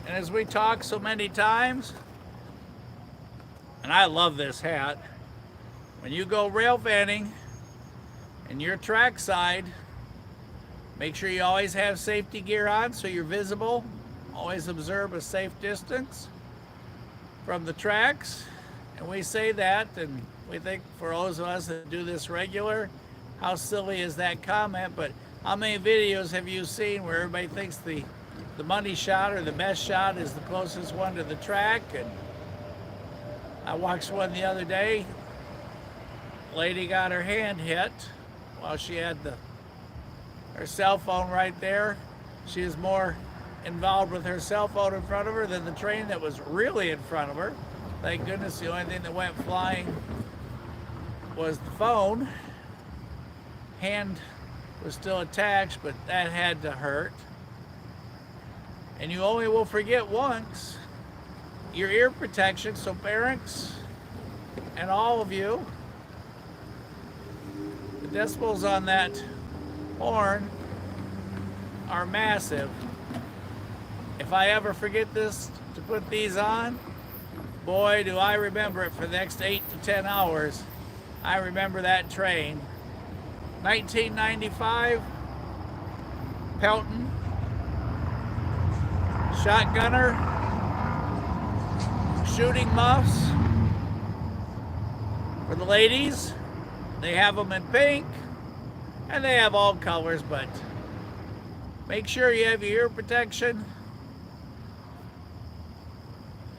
[SPEAKER 2] And as we talk so many times, and I love this hat, when you go rail fanning and you're trackside, make sure you always have safety gear on so you're visible. Always observe a safe distance from the tracks. And we say that, and we think for those of us that do this regular, how silly is that comment? But how many videos have you seen where everybody thinks the money shot or the best shot is the closest one to the track? And I watched one the other day. Lady got her hand hit while she had her cell phone right there. She was more involved with her cell phone in front of her than the train that was really in front of her. Thank goodness the only thing that went flying was the phone. Hand was still attached, but that had to hurt. And you only will forget once your ear protection. So parents and all of you, the decibels on that horn are massive. If I ever forget this, to put these on, boy, do I remember it for the next 8 to 10 hours. I remember that train. 1995, Pelton, shotgunner, shooting muffs for the ladies. They have them in pink and they have all colors, but make sure you have your ear protection,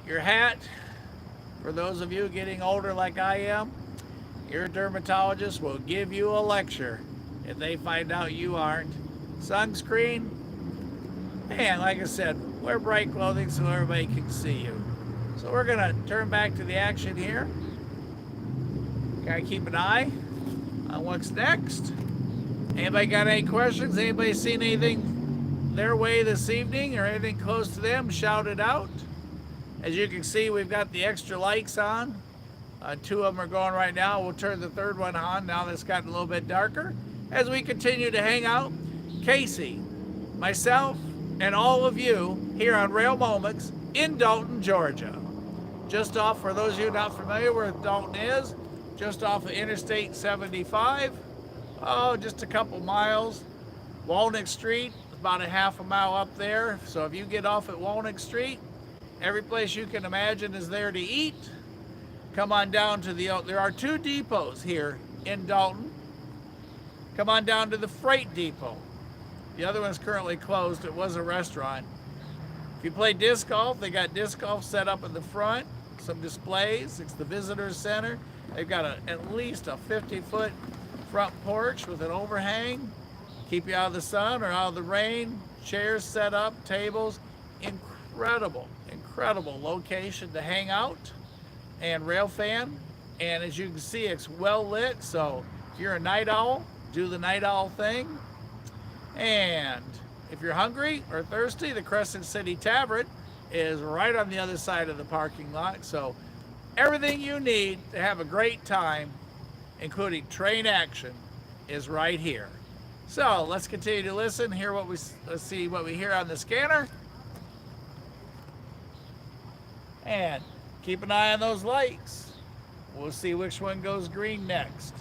[SPEAKER 2] your hat. For those of you getting older like I am, your dermatologist will give you a lecture if they find out you aren't. Sunscreen, and like I said, wear bright clothing so everybody can see you. So we're gonna turn back to the action here. Gotta keep an eye on what's next. Anybody got any questions? Anybody seen anything their way this evening or anything close to them? Shout it out. As you can see, we've got the extra lights on. 2 of them are going right now. We'll turn the 3rd one on now that it's gotten a little bit darker. As we continue to hang out, Casey, myself, and all of you here on Rail Moments in Dalton, Georgia. Just off, for those of you not familiar where Dalton is, just off of Interstate 75. Oh, just a couple miles. Walnut Street, about a half a mile up there. So if you get off at Walnut Street, every place you can imagine is there to eat. Come on down to there are 2 depots here in Dalton. Come on down to the freight depot. The other one's currently closed. It was a restaurant. If you play disc golf, they got disc golf set up in the front, some displays. It's the Visitors Center. They've got at least a 50-foot front porch with an overhang. Keep you out of the sun or out of the rain. Chairs set up, tables. Incredible location to hang out and rail fan. And as you can see, it's well lit. So if you're a night owl, do the night owl thing. And if you're hungry or thirsty, the Crescent City Tavern is right on the other side of the parking lot. So everything you need to have a great time, including train action, is right here. So let's continue to listen, let's see what we hear on the scanner. And keep an eye on those lights. We'll see which one goes green next.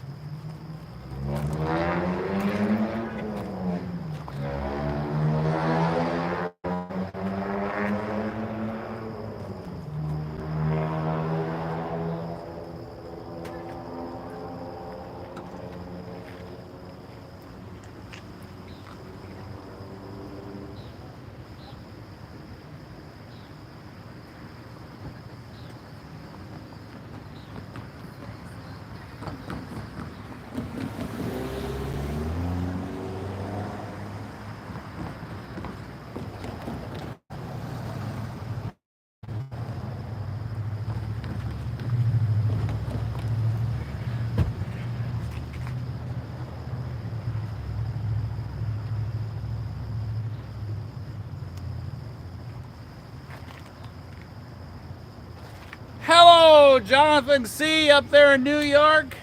[SPEAKER 2] Hello, Jonathan C. up there in New York.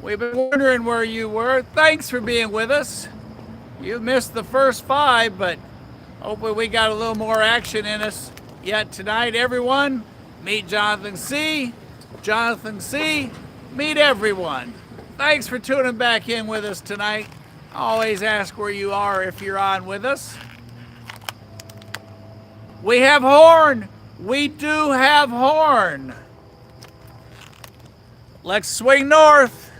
[SPEAKER 2] We've been wondering where you were. Thanks for being with us. You missed the first 5, but hopefully we got a little more action in us yet tonight. Everyone, meet Jonathan C. Jonathan C. Meet everyone. Thanks for tuning back in with us tonight. Always ask where you are if you're on with us. We have horn. We do have horn. Let's swing north.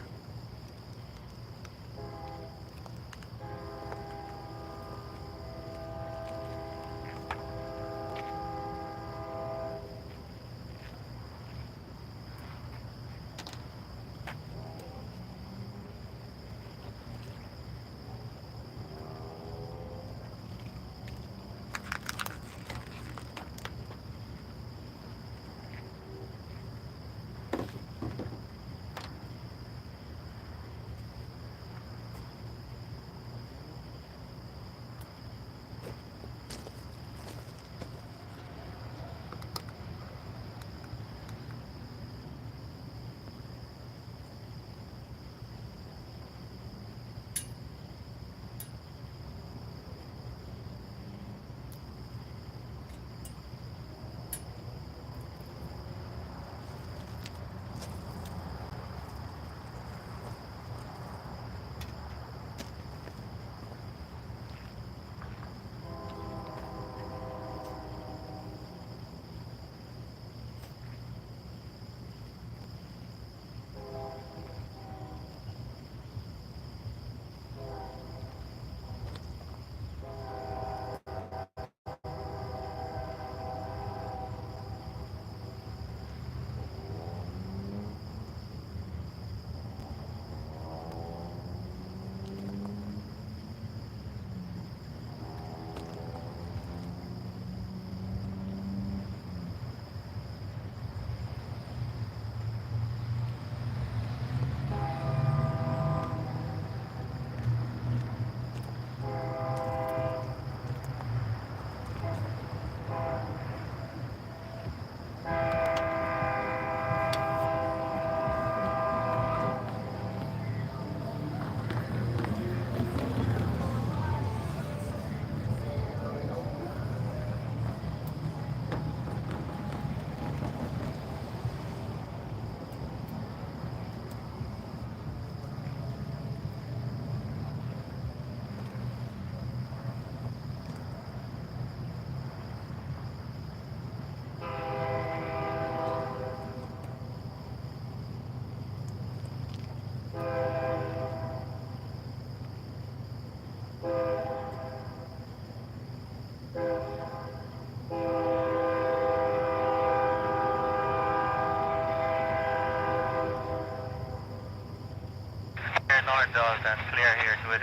[SPEAKER 3] heading north, and clear here to it.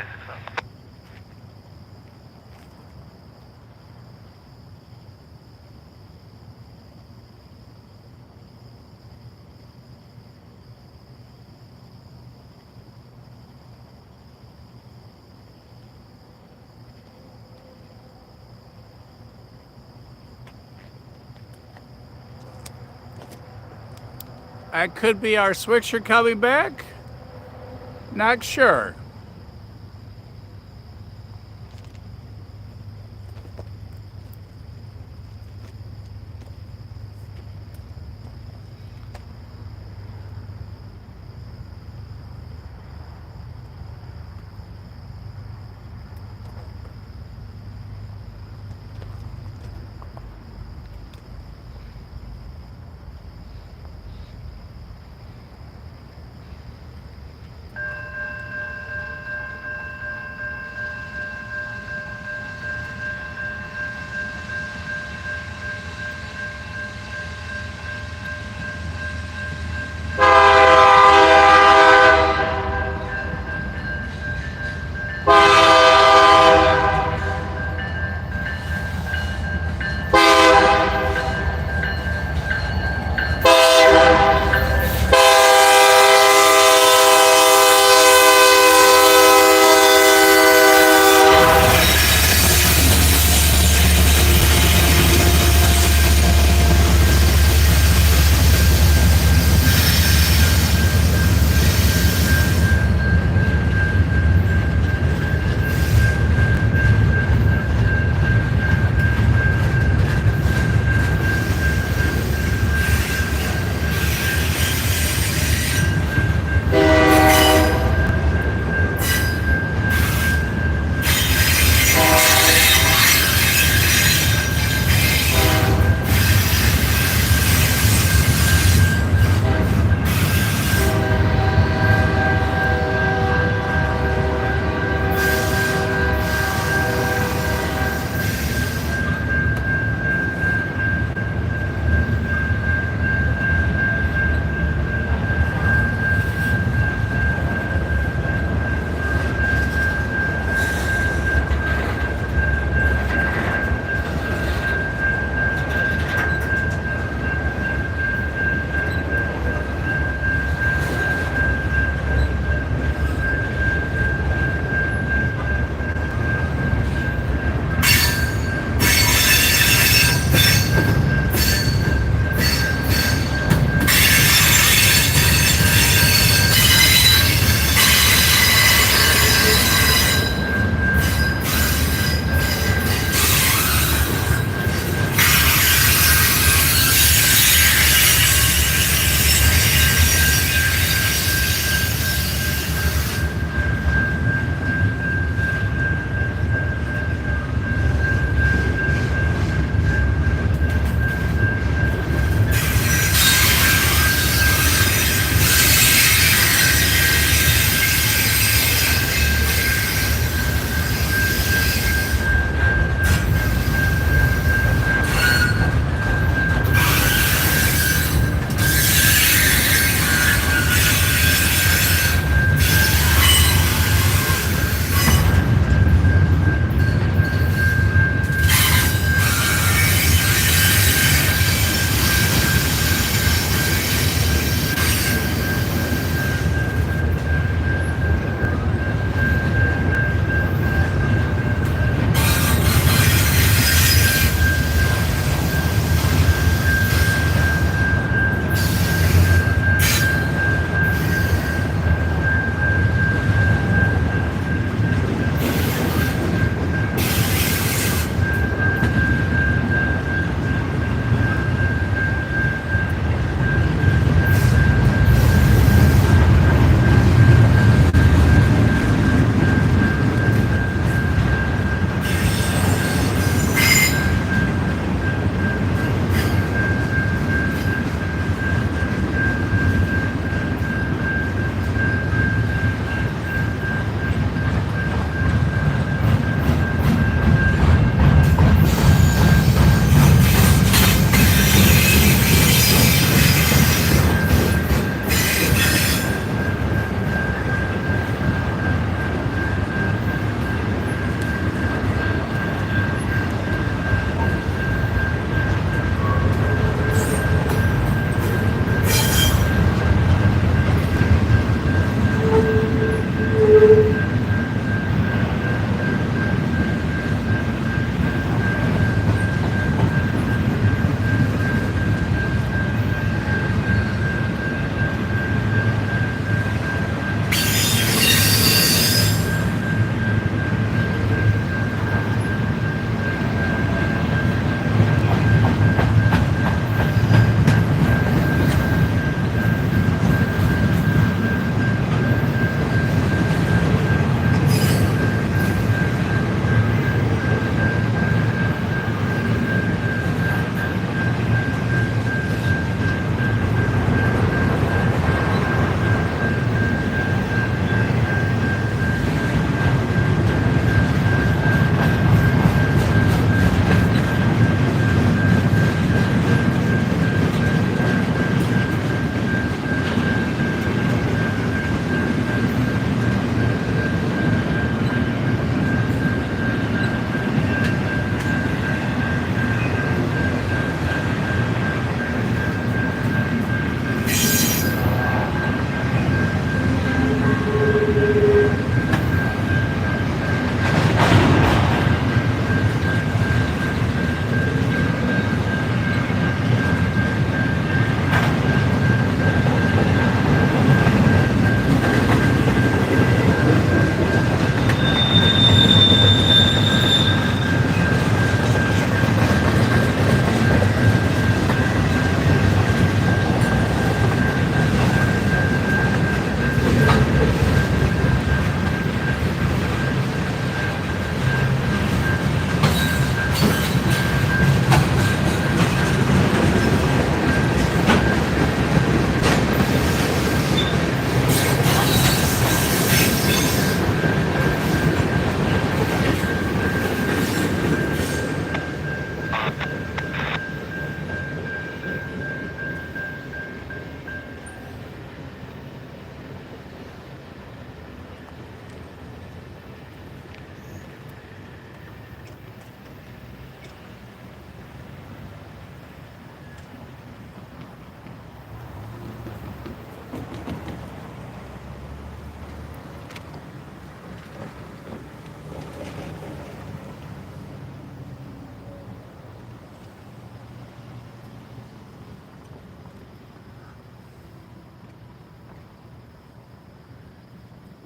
[SPEAKER 2] That could be our switcher coming back. Not sure.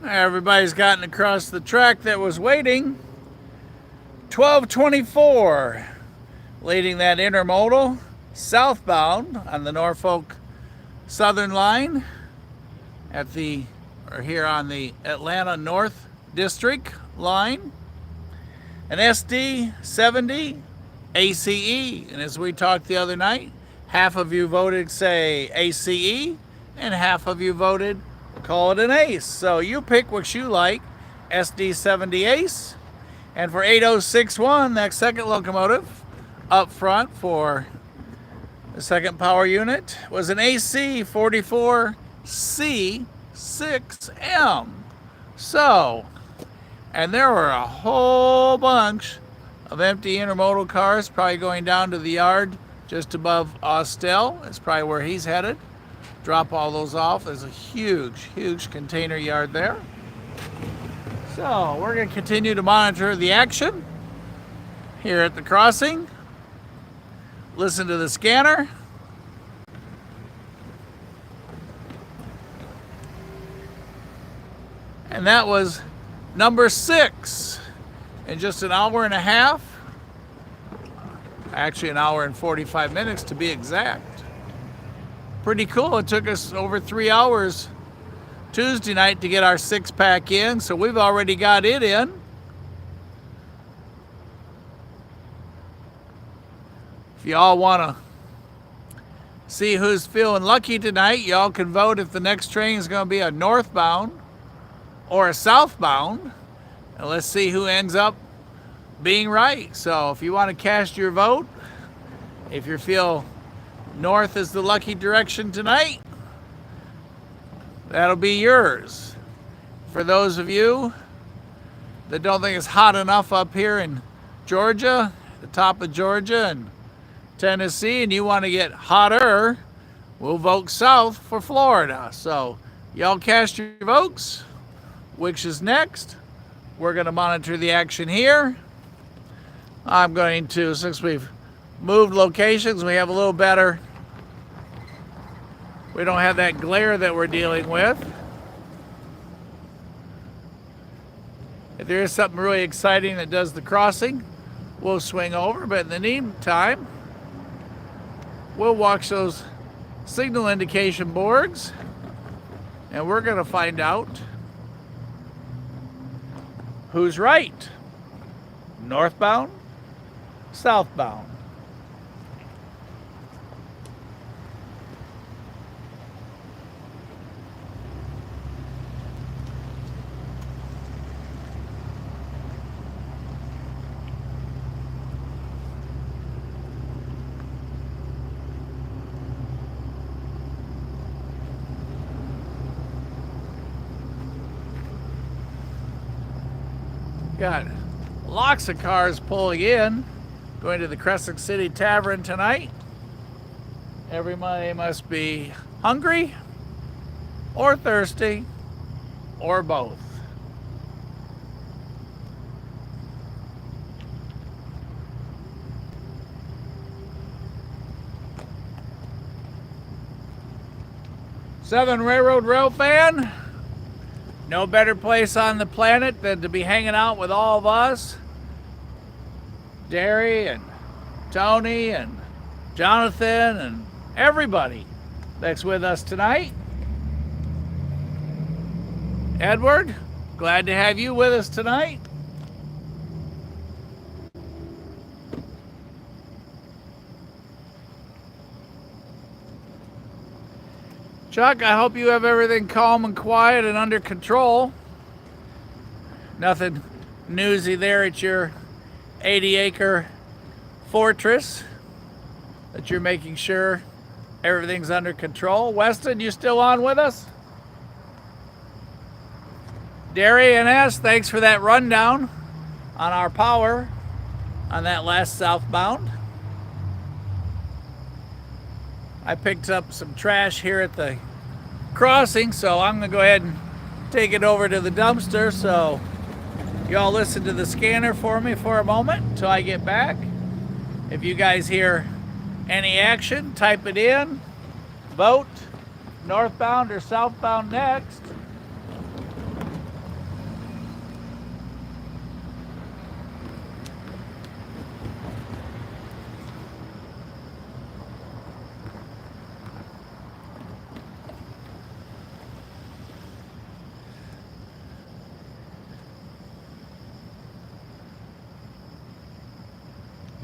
[SPEAKER 2] Everybody's gotten across the track that was waiting. 1224 leading that intermodal southbound on the Norfolk Southern line here on the Atlanta North District line. An SD 70 ACE, and as we talked the other night, half of you voted say ACE and half of you voted call it an ACE. So you pick what you like. SD 70 ACE. And for 8061, that second locomotive up front for the second power unit was an AC 44C6M. So, and there were a whole bunch of empty intermodal cars probably going down to the yard just above Austell. That's probably where he's headed. Drop all those off. There's a huge, huge container yard there. So we're going to continue to monitor the action here at the crossing. Listen to the scanner. And that was number 6 in just an hour and a half. Actually, an hour and 45 minutes to be exact. Pretty cool. It took us over 3 hours Tuesday night to get our 6-pack in, so we've already got it in. If y'all want to see who's feeling lucky tonight, y'all can vote if the next train is going to be a northbound or a southbound, and let's see who ends up being right. So if you want to cast your vote, if you feel north is the lucky direction tonight, that'll be yours. For those of you that don't think it's hot enough up here in Georgia, the top of Georgia and Tennessee, and you want to get hotter, we'll vote south for Florida. So y'all cast your votes. Which is next? We're going to monitor the action here. I'm going to, since we've moved locations, we have a little better, we don't have that glare that we're dealing with. If there is something really exciting that does the crossing, we'll swing over. But in the meantime, we'll watch those signal indication boards, and we're going to find out who's right. Northbound, southbound. Got lots of cars pulling in, going to the Crescent City Tavern tonight. Everybody must be hungry or thirsty or both. Southern Railroad rail fan. No better place on the planet than to be hanging out with all of us. Derry and Tony and Jonathan and everybody that's with us tonight. Edward, glad to have you with us tonight. Chuck, I hope you have everything calm and quiet and under control. Nothing newsy there at your 80-acre fortress, that you're making sure everything's under control. Weston, you still on with us? Derry and S, thanks for that rundown on our power on that last southbound. I picked up some trash here at the crossing, so I'm going to go ahead and take it over to the dumpster. So y'all listen to the scanner for me for a moment until I get back. If you guys hear any action, type it in. Vote northbound or southbound next.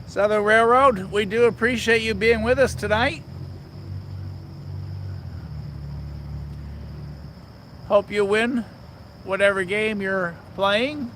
[SPEAKER 2] Southern Railroad, we do appreciate you being with us tonight. Hope you win whatever game you're playing.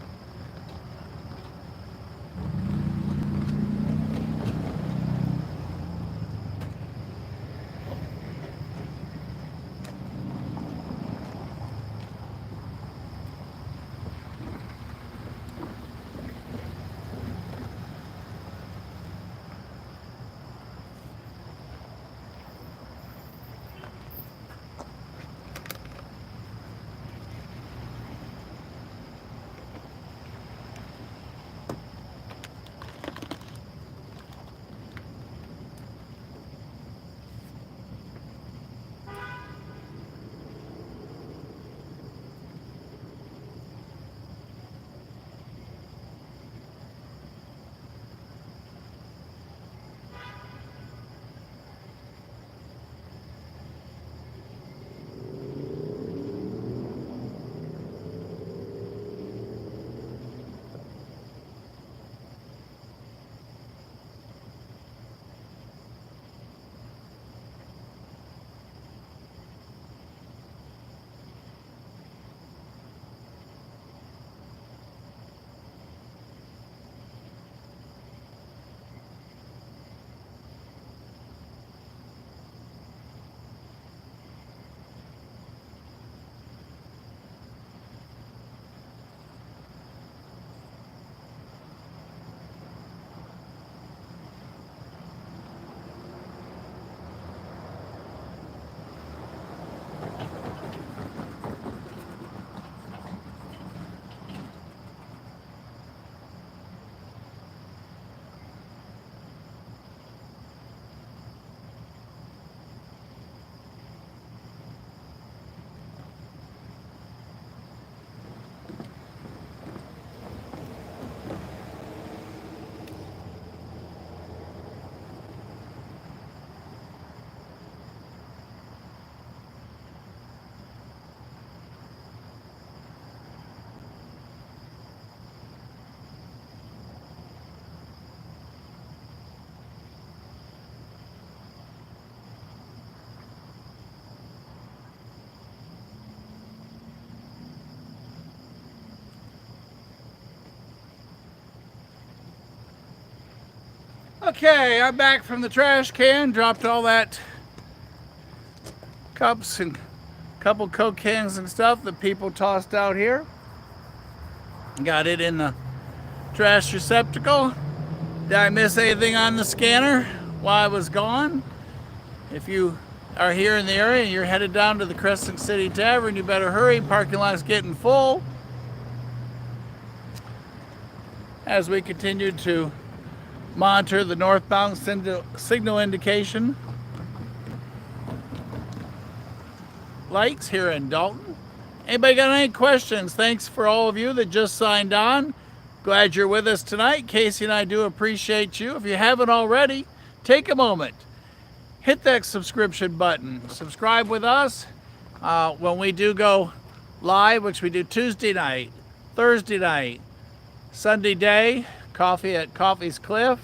[SPEAKER 2] Okay, I'm back from the trash can, dropped all that cups and a couple Coke cans and stuff that people tossed out here. Got it in the trash receptacle. Did I miss anything on the scanner while I was gone? If you are here in the area and you're headed down to the Crescent City Tavern, you better hurry. Parking lot's getting full. As we continue to monitor the northbound signal indication lights here in Dalton. Anybody got any questions? Thanks for all of you that just signed on. Glad you're with us tonight. Casey and I do appreciate you. If you haven't already, take a moment. Hit that subscription button. Subscribe with us when we do go live, which we do Tuesday night, Thursday night, Sunday day, coffee at Coffee's Cliff.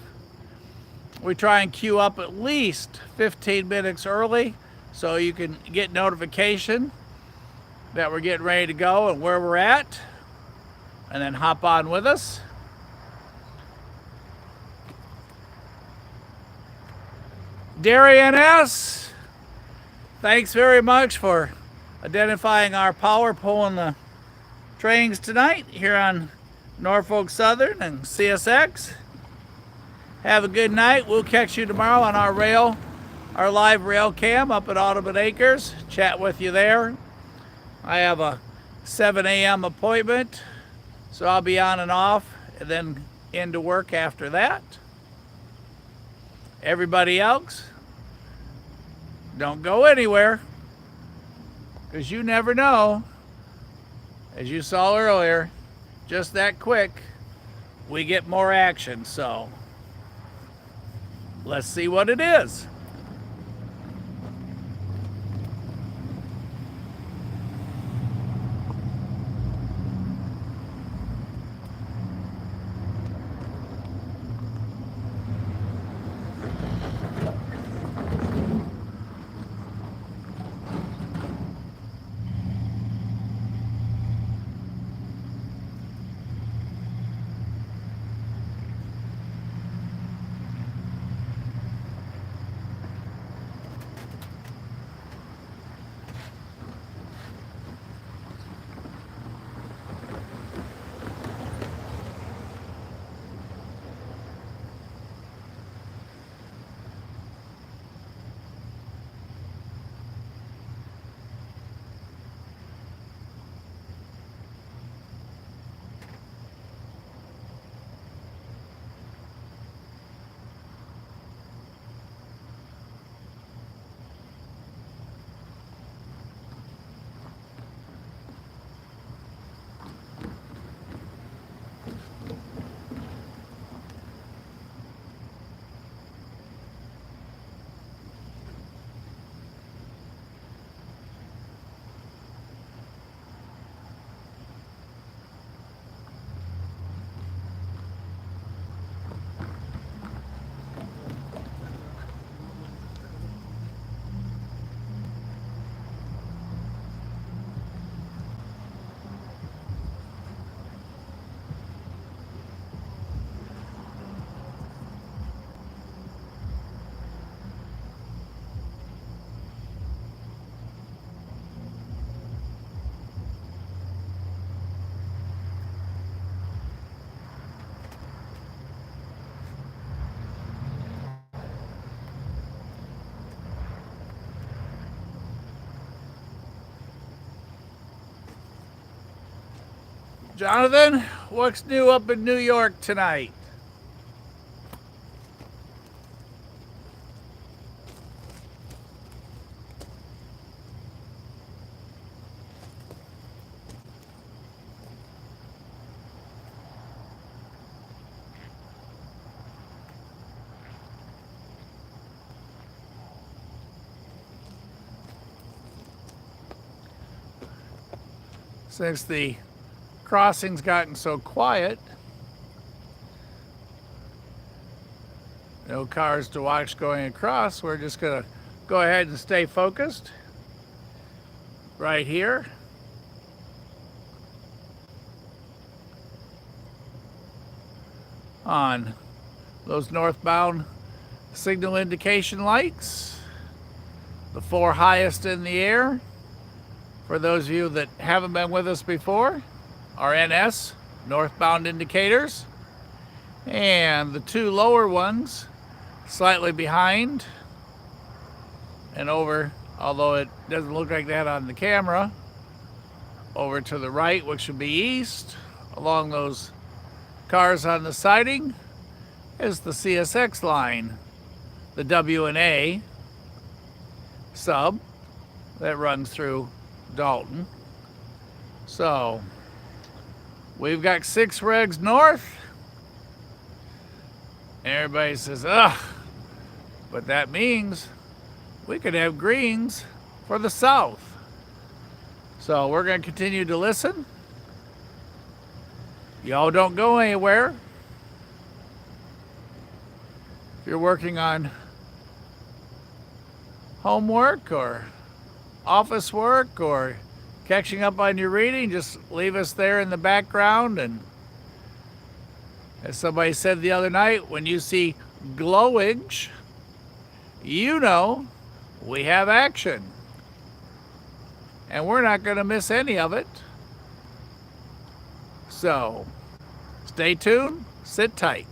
[SPEAKER 2] We try and queue up at least 15 minutes early so you can get notification that we're getting ready to go and where we're at, and then hop on with us. Darian S., thanks very much for identifying our power pulling the trains tonight here on Norfolk Southern and CSX. Have a good night. We'll catch you tomorrow on our live rail cam up at Audubon Acres. Chat with you there. I have a 7 a.m. appointment, so I'll be on and off and then into work after that. Everybody else, don't go anywhere, because you never know. As you saw earlier, just that quick, we get more action. So let's see what it is. Jonathan, what's new up in New York tonight? Since the crossing's gotten so quiet, no cars to watch going across, we're just going to go ahead and stay focused right here. On those northbound signal indication lights, the 4 highest in the air. For those of you that haven't been with us before, our NS, northbound indicators, and the 2 lower ones, slightly behind and over, although it doesn't look like that on the camera, over to the right, which would be east, along those cars on the siding, is the CSX line, the W&A sub that runs through Dalton. So we've got 6 regs north. Everybody says, ugh, but that means we could have greens for the south. So we're going to continue to listen. Y'all don't go anywhere. If you're working on homework or office work or catching up on your reading, just leave us there in the background. And as somebody said the other night, when you see glowage, you know we have action. And we're not going to miss any of it. So stay tuned, sit tight.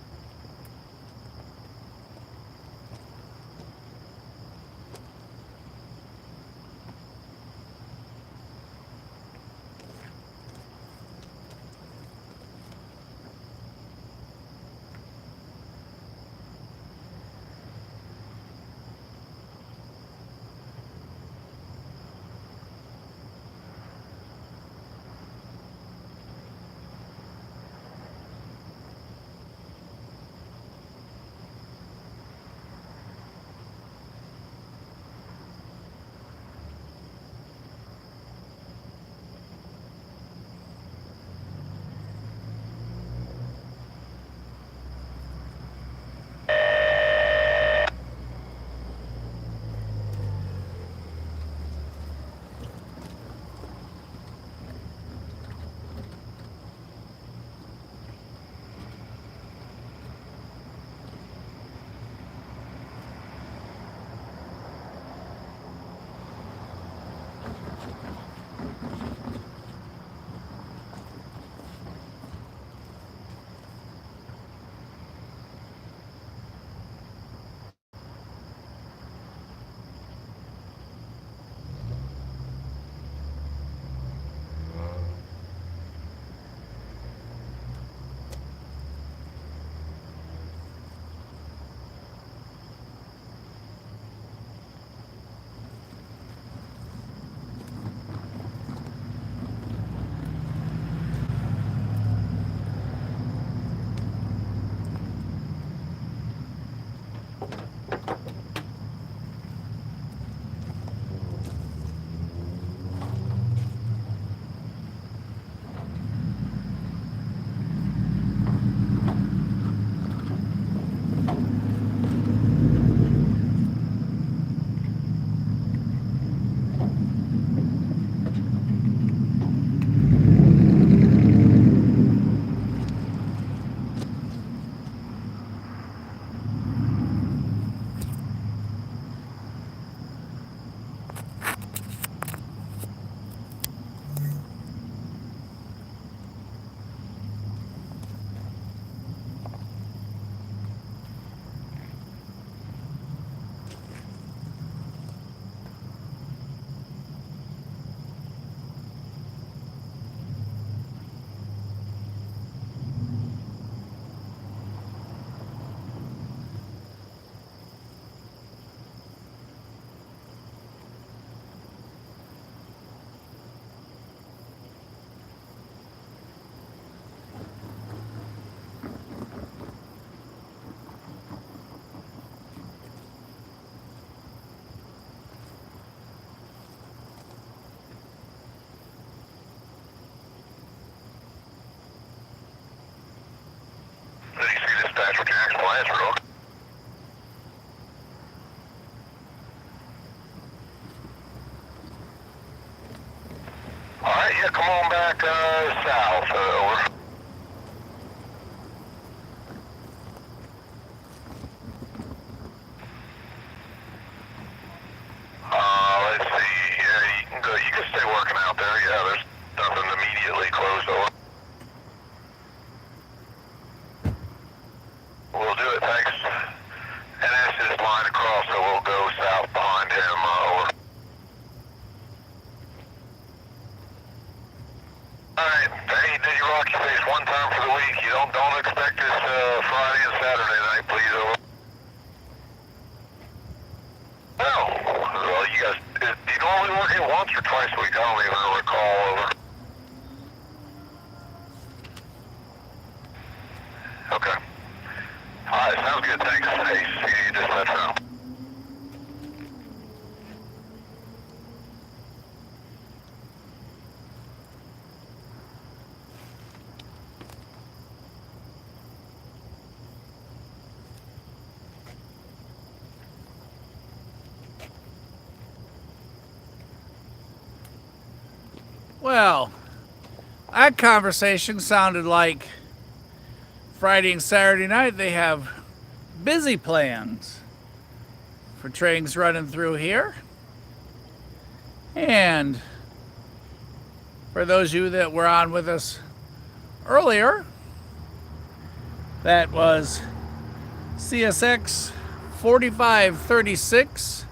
[SPEAKER 1] Alright, yeah, come on back south. Over. Let's see. Yeah, you can go. You can stay working out there. Yeah, there's nothing immediately closed over. We'll do it, thanks. And that's his line across, so we'll go south behind him. Over. Alright, hey, you did your Rocky Face one time for the week. You don't expect this Friday and Saturday night, please. Over. Well, you guys, do you normally work here once or twice a week? I don't even recall. Over. Okay. Alright, sounds good, thanks. Hey, see you just left now.
[SPEAKER 2] Well, that conversation sounded like Friday and Saturday night they have busy plans for trains running through here. And for those of you that were on with us earlier, that was CSX 4536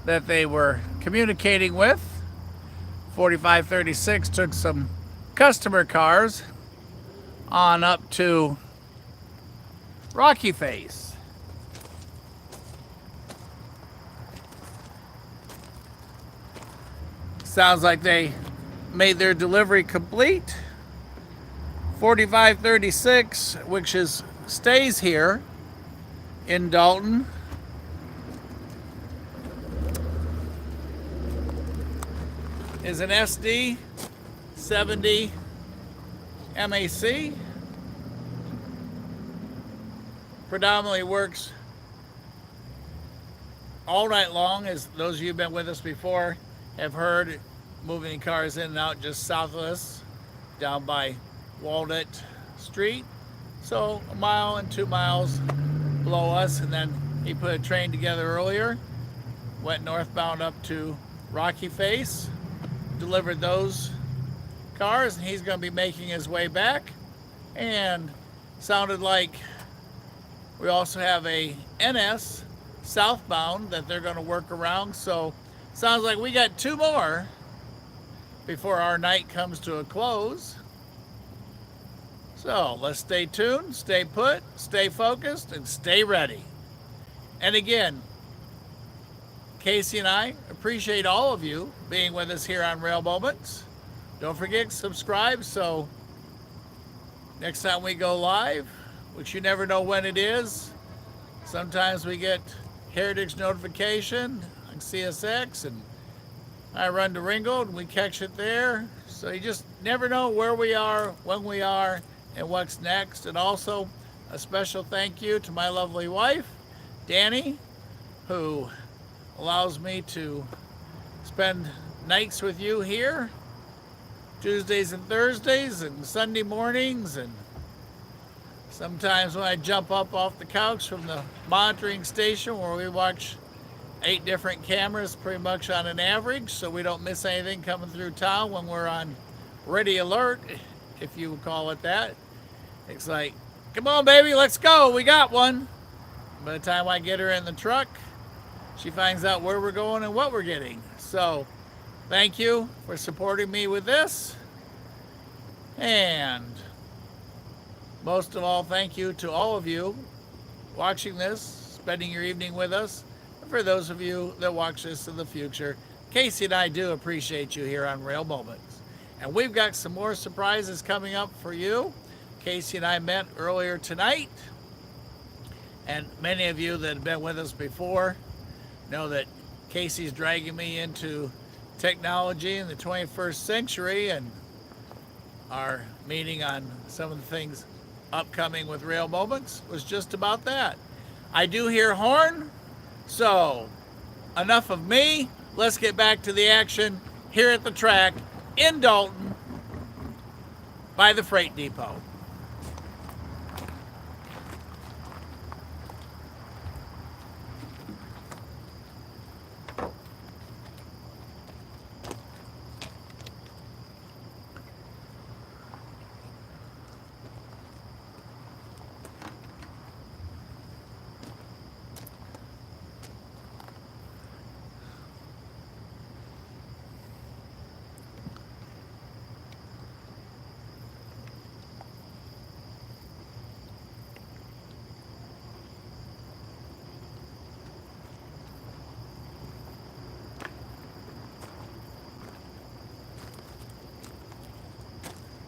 [SPEAKER 2] that they were communicating with. 4536 took some customer cars on up to Rocky Face. Sounds like they made their delivery complete. 4536, which stays here in Dalton, is an SD 70 MAC. Predominantly works all night long, as those of you who've been with us before have heard, moving cars in and out just south of us, down by Walnut Street. So 1 mile and 2 miles below us, and then he put a train together earlier, went northbound up to Rocky Face, delivered those cars, and he's going to be making his way back. And sounded like we also have a NS southbound that they're going to work around. So sounds like we got 2 more before our night comes to a close. So let's stay tuned, stay put, stay focused, and stay ready. And again, Casey and I appreciate all of you being with us here on Rail Moments. Don't forget to subscribe, so next time we go live, which you never know when it is, sometimes we get Heritage notification on CSX, and I run to Ringgold and we catch it there. So you just never know where we are, when we are, and what's next. And also a special thank you to my lovely wife, Danny, who allows me to spend nights with you here, Tuesdays and Thursdays and Sunday mornings, and sometimes when I jump up off the couch from the monitoring station where we watch 8 different cameras pretty much on an average, so we don't miss anything coming through town when we're on ready alert, if you would call it that. It's like, come on baby, let's go, we got one. By the time I get her in the truck, she finds out where we're going and what we're getting. So thank you for supporting me with this. And most of all, thank you to all of you watching this, spending your evening with us. And for those of you that watch this in the future, Casey and I do appreciate you here on Rail Moments. And we've got some more surprises coming up for you. Casey and I met earlier tonight. And many of you that have been with us before know that Casey's dragging me into technology in the 21st century, and our meeting on some of the things upcoming with Rail Moments was just about that. I do hear horn, so enough of me. Let's get back to the action here at the track in Dalton by the freight depot.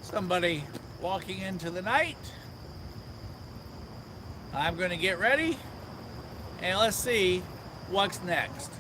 [SPEAKER 2] Somebody walking into the night. I'm going to get ready and let's see what's next.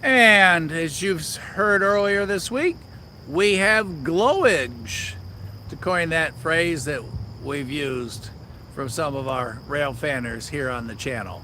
[SPEAKER 2] And as you've heard earlier this week, we have glowage, to coin that phrase that we've used from some of our rail fanners here on the channel.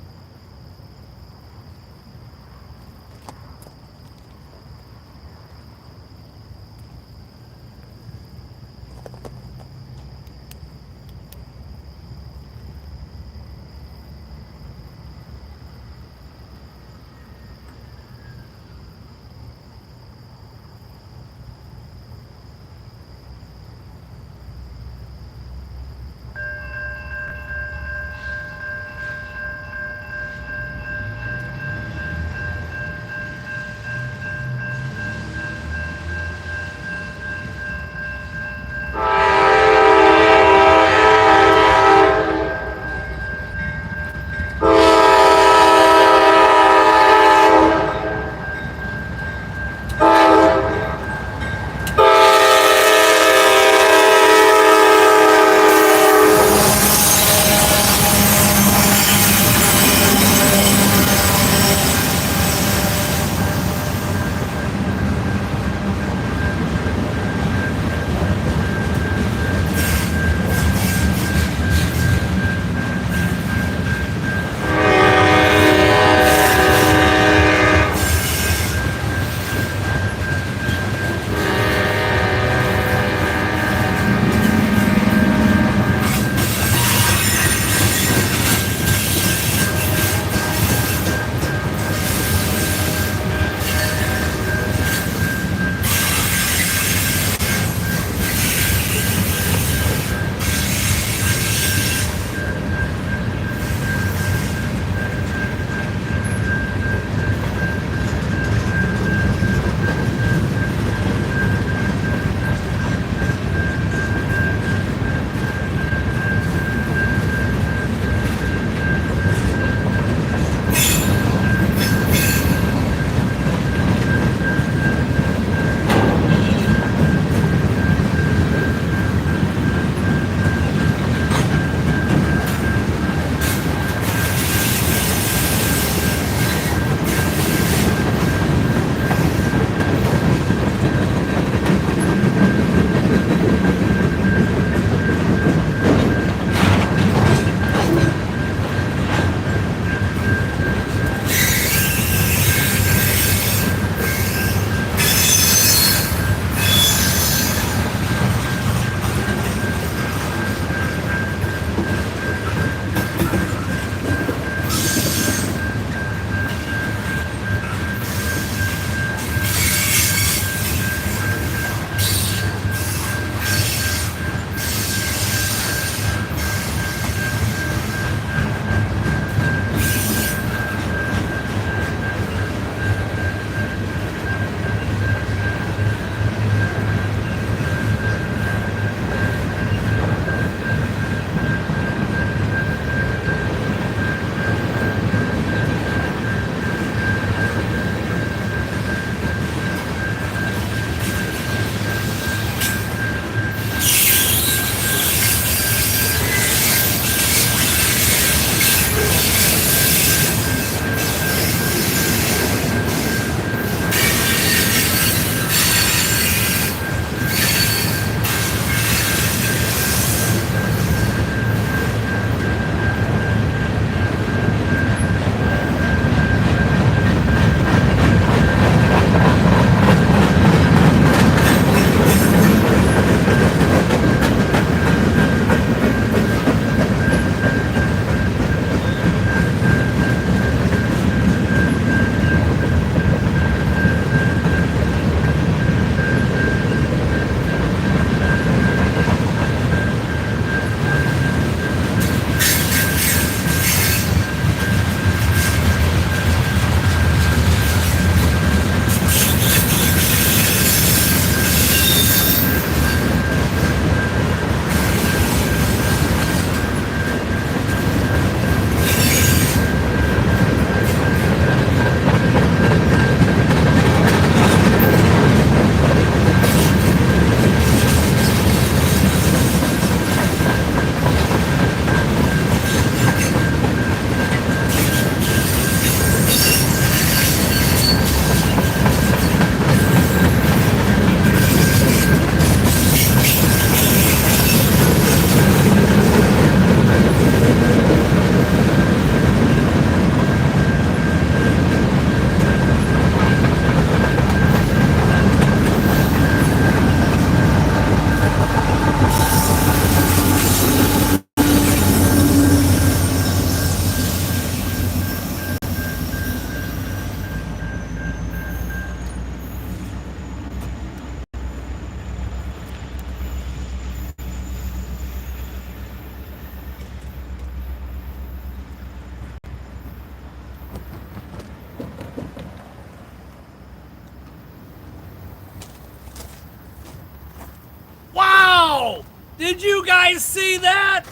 [SPEAKER 2] Did you guys see that?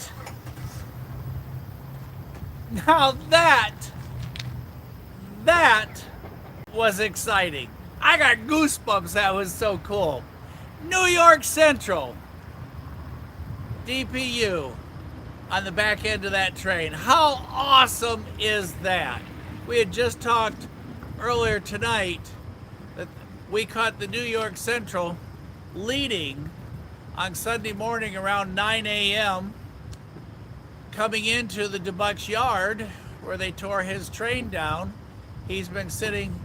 [SPEAKER 2] Now that was exciting. I got goosebumps. That was so cool. New York Central, DPU on the back end of that train. How awesome is that? We had just talked earlier tonight that we caught the New York Central leading on Sunday morning around 9 a.m. coming into the DeBuck's yard where they tore his train down. He's been sitting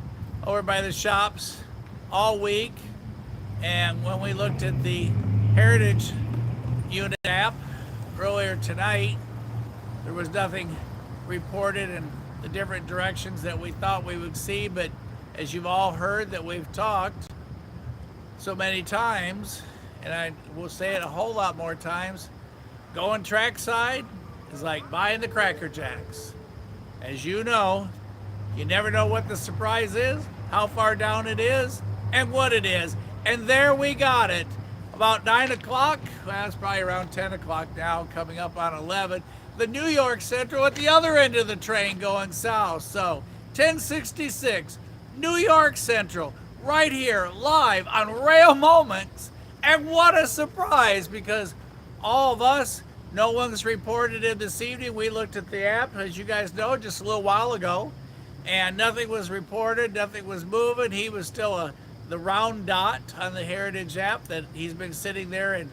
[SPEAKER 2] over by the shops all week, and when we looked at the Heritage Unit app earlier tonight, there was nothing reported in the different directions that we thought we would see, but as you've all heard that we've talked so many times, and I will say it a whole lot more times, going trackside is like buying the Cracker Jacks. As you know, you never know what the surprise is, how far down it is, and what it is. And there we got it. About 9 o'clock, well, it's probably around 10 o'clock now, coming up on 11. The New York Central at the other end of the train going south. So 1066, New York Central, right here, live on Rail Moments. And what a surprise, because all of us, no one's reported it this evening. We looked at the app, as you guys know, just a little while ago, and nothing was reported, nothing was moving. He was still the round dot on the Heritage app that he's been sitting there in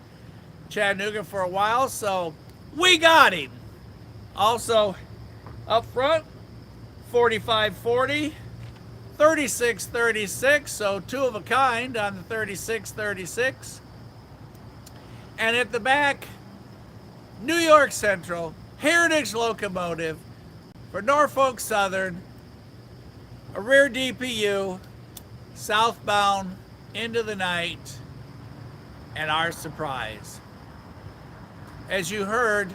[SPEAKER 2] Chattanooga for a while, so we got him. Also, up front, 4540, 3636, so two of a kind on the 3636. And at the back, New York Central, Heritage locomotive for Norfolk Southern, a rear DPU, southbound into the night, and our surprise. As you heard,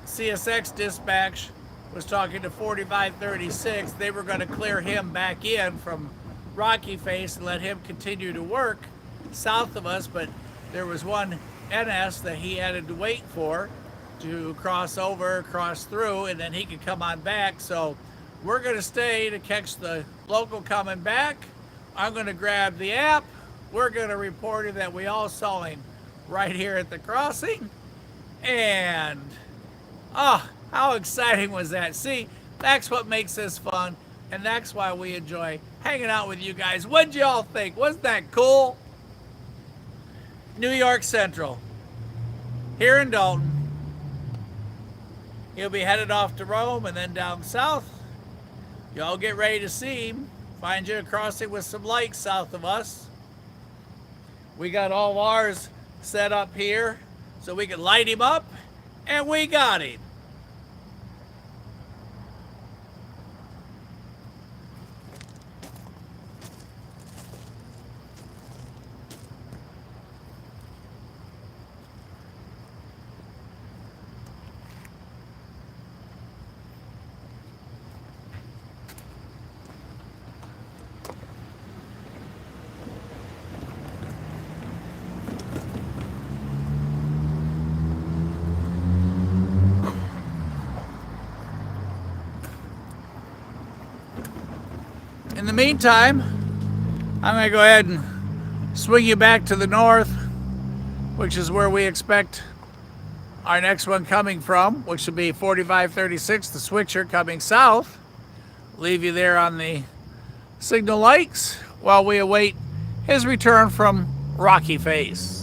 [SPEAKER 2] CSX dispatch was talking to 4536. They were going to clear him back in from Rocky Face and let him continue to work south of us, but there was one NS that he had to wait for to cross over, cross through, and then he could come on back. So we're going to stay to catch the local coming back. I'm going to grab the app. We're going to report it that we all saw him right here at the crossing. And, oh, how exciting was that? See, that's what makes this fun, and that's why we enjoy hanging out with you guys. What'd y'all think? Wasn't that cool? New York Central, here in Dalton. He'll be headed off to Rome and then down south. Y'all get ready to see him. Find you a crossing with some lights south of us. We got all ours set up here so we can light him up, and we got him. In the meantime, I'm going to go ahead and swing you back to the north, which is where we expect our next one coming from, which will be 4536, the switcher coming south. Leave you there on the signal lights while we await his return from Rocky Face.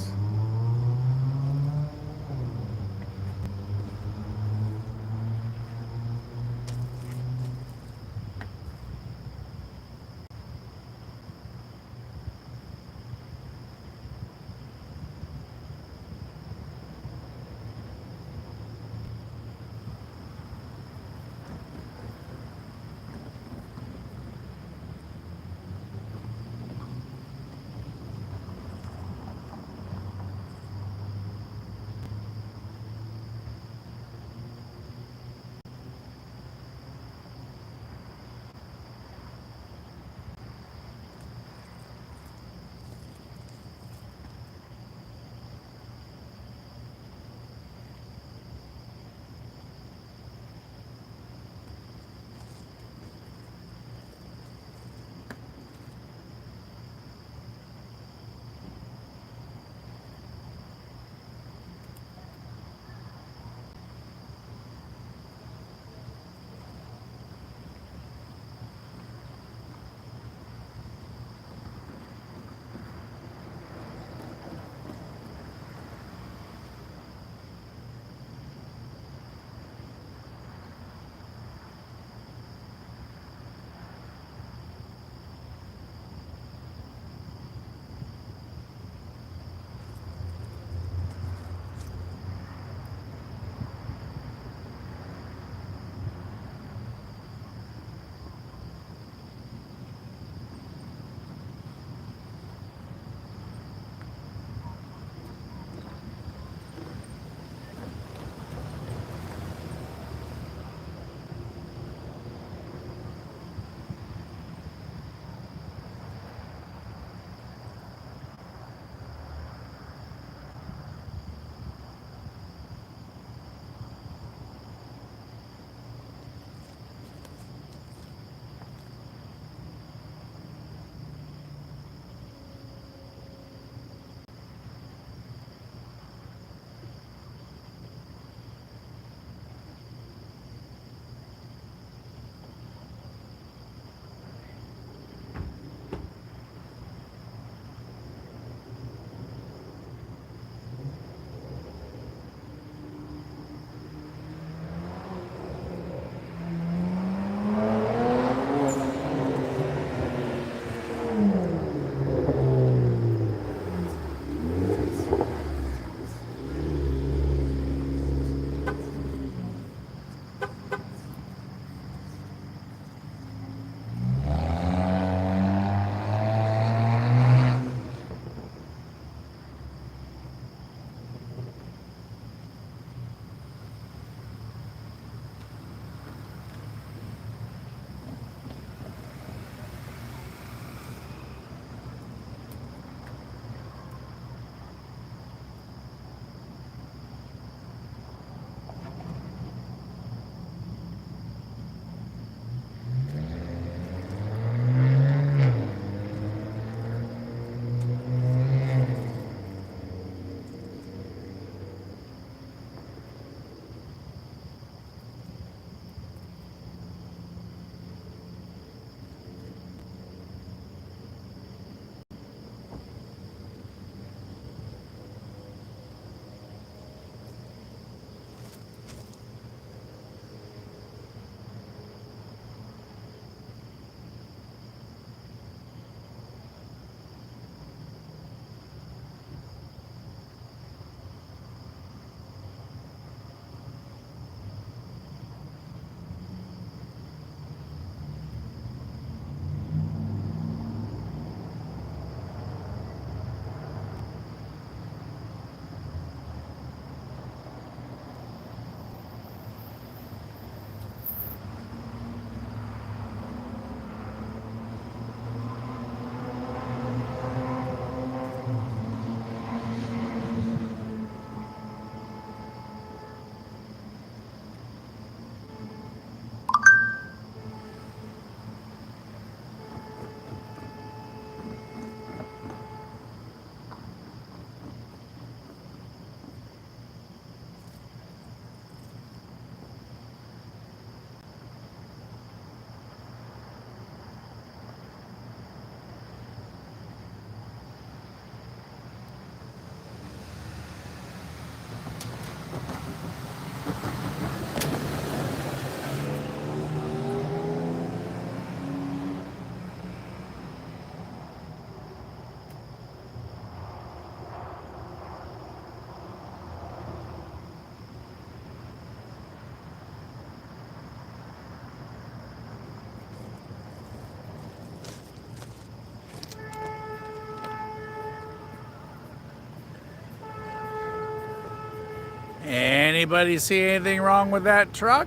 [SPEAKER 2] Anybody see anything wrong with that truck?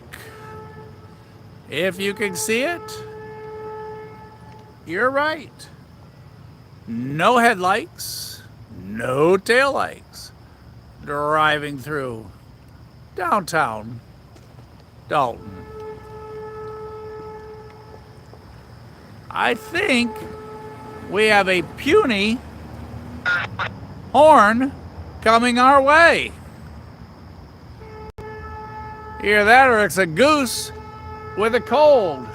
[SPEAKER 2] If you can see it, you're right. No headlights, no taillights, driving through downtown Dalton. I think we have a puny horn coming our way. Either that or it's a goose with a cold.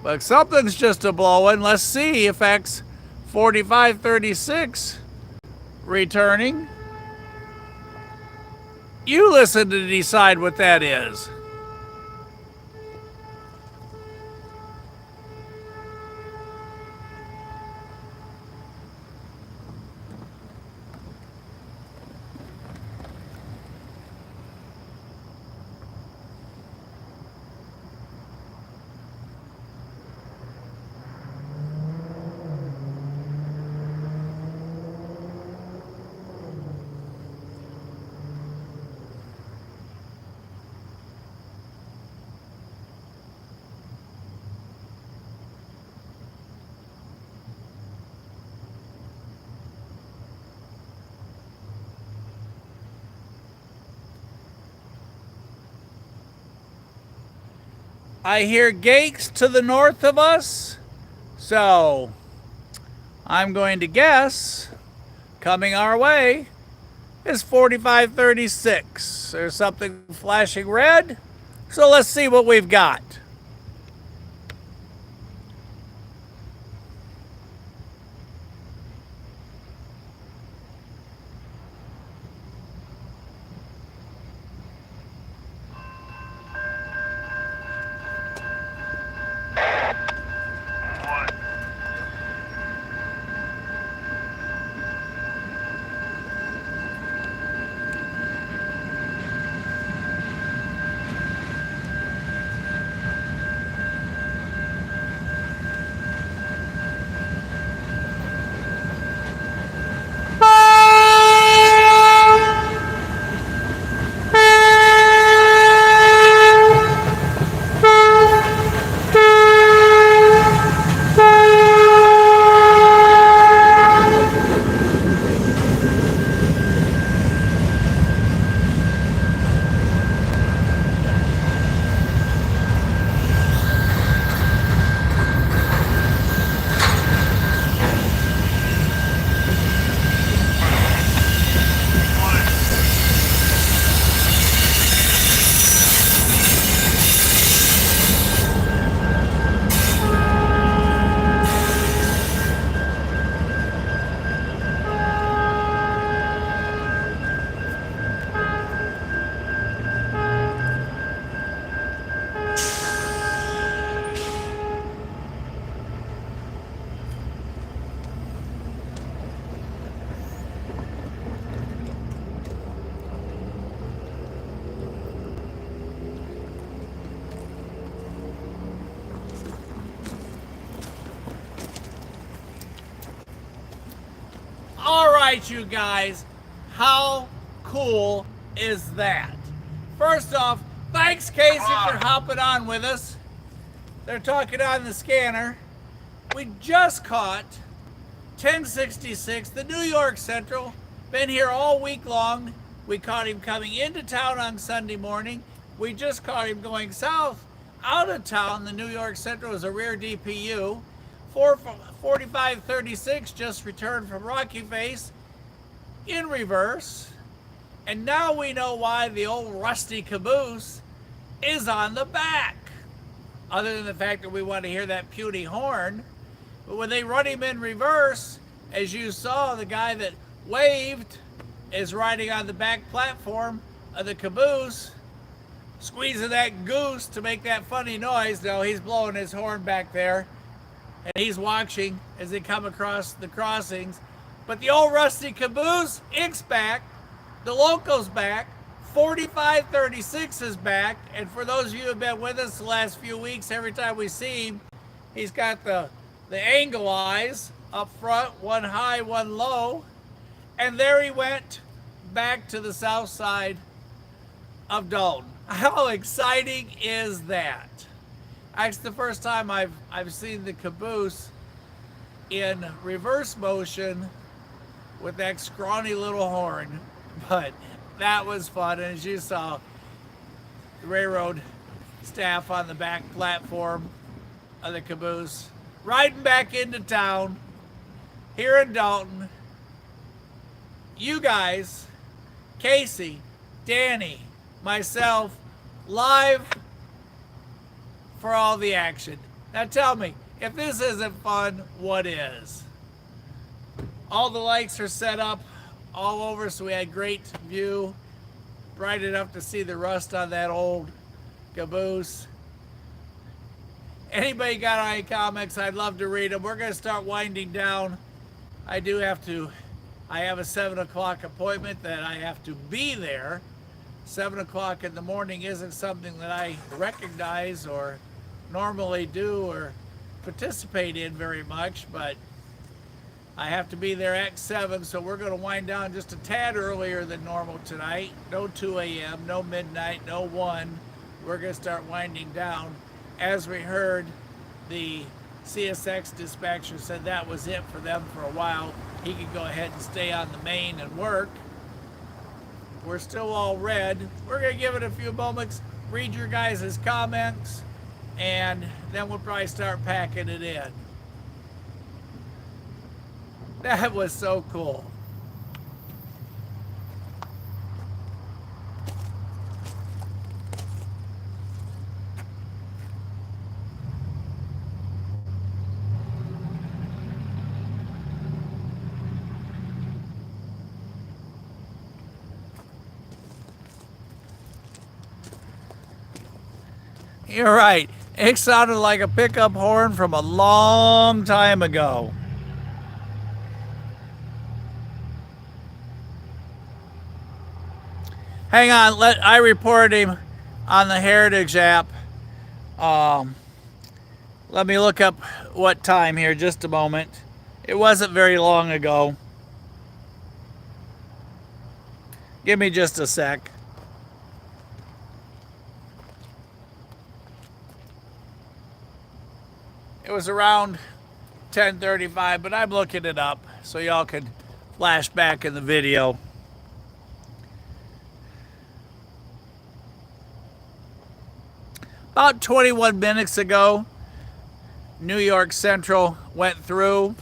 [SPEAKER 2] But something's just a blowing. Let's see if X 4536 returning. You listen to decide what that is. I hear Gakes to the north of us, so I'm going to guess coming our way is 4536. There's something flashing red, so let's see what we've got. All right, you guys, how cool is that? First off, thanks, Casey, for hopping on with us. They're talking on the scanner. We just caught 1066, the New York Central. Been here all week long. We caught him coming into town on Sunday morning. We just caught him going south out of town. The New York Central is a rear DPU. 4536 just returned from Rocky Face in reverse. And now we know why the old rusty caboose is on the back. Other than the fact that we want to hear that puny horn. But when they run him in reverse, as you saw, the guy that waved is riding on the back platform of the caboose, squeezing that goose to make that funny noise. Now he's blowing his horn back there, and he's watching as they come across the crossings. But the old rusty caboose, it's back. The loco's back. 4536 is back. And for those of you who have been with us the last few weeks, every time we see him, he's got the angle eyes up front, one high, one low. And there he went back to the south side of Dalton. How exciting is that? Actually, the first time I've seen the caboose in reverse motion with that scrawny little horn, but that was fun. And as you saw, the railroad staff on the back platform of the caboose riding back into town here in Dalton. You guys, Casey, Danny, myself, live for all the action. Now tell me, if this isn't fun, what is? All the lights are set up all over, so we had great view, bright enough to see the rust on that old caboose. Anybody got any comments? I'd love to read them. We're going to start winding down. I have a 7 o'clock appointment that I have to be there. 7 o'clock in the morning isn't something that I recognize or normally do or participate in very much, but I have to be there at 7, so we're going to wind down just a tad earlier than normal tonight. No 2 a.m., no midnight, no 1. We're going to start winding down. As we heard, the CSX dispatcher said that was it for them for a while. He could go ahead and stay on the main and work. We're still all red. We're going to give it a few moments, read your guys' comments, and then we'll probably start packing it in. That was so cool. You're right. It sounded like a pickup horn from a long time ago. Hang on, I reported him on the Heritage app. Let me look up what time here, just a moment. It wasn't very long ago. Give me just a sec. It was around 10:35, but I'm looking it up so y'all can flash back in the video. About 21 minutes ago, New York Central went through.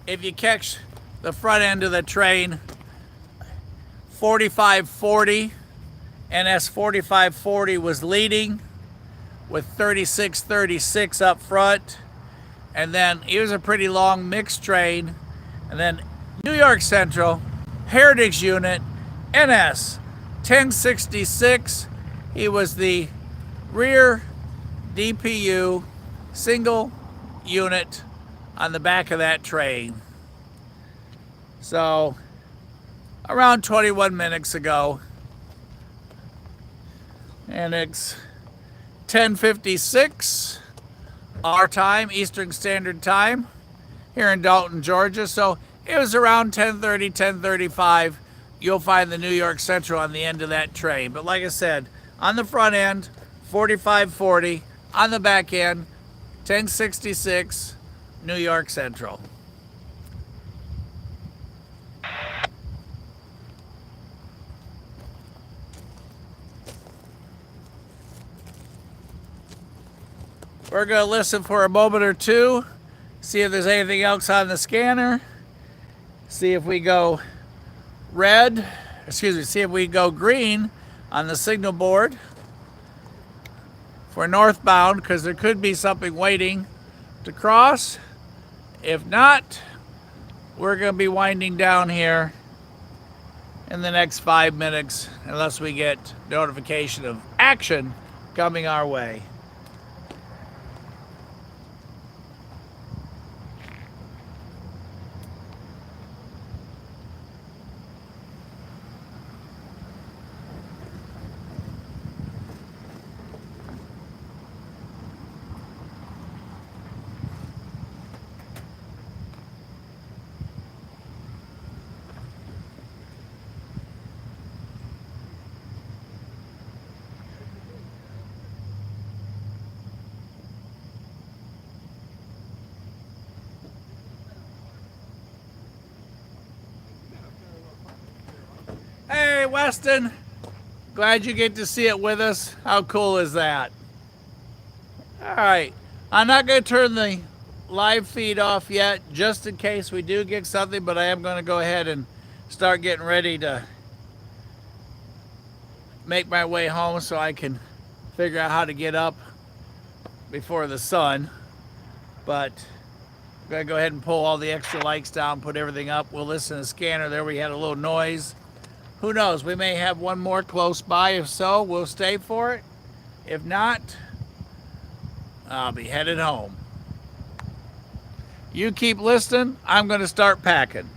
[SPEAKER 2] If you catch the front end of the train, 4540, NS 4540 was leading with 3636 up front. And then it was a pretty long mixed train. And then New York Central, Heritage Unit, NS 1066. He was the rear DPU single unit on the back of that train. So around 21 minutes ago. And it's 10:56 our time, Eastern Standard Time, here in Dalton, Georgia. So it was around 10:30, 10:35. You'll find the New York Central on the end of that train. But like I said, on the front end, 4540. On the back end, 1066, New York Central. We're going to listen for a moment or two, see if there's anything else on the scanner, see if we go see if we go green on the signal board for northbound, because there could be something waiting to cross. If not, we're going to be winding down here in the next 5 minutes unless we get notification of action coming our way. right, Weston. Glad you get to see it with us. How cool is that? All right. I'm not going to turn the live feed off yet, just in case we do get something, but I am going to go ahead and start getting ready to make my way home so I can figure out how to get up before the sun. But I'm going to go ahead and pull all the extra lights down, put everything up. We'll listen to the scanner there. We had a little noise. Who knows? We may have one more close by. If so, we'll stay for it. If not, I'll be headed home. You keep listening. I'm going to start packing.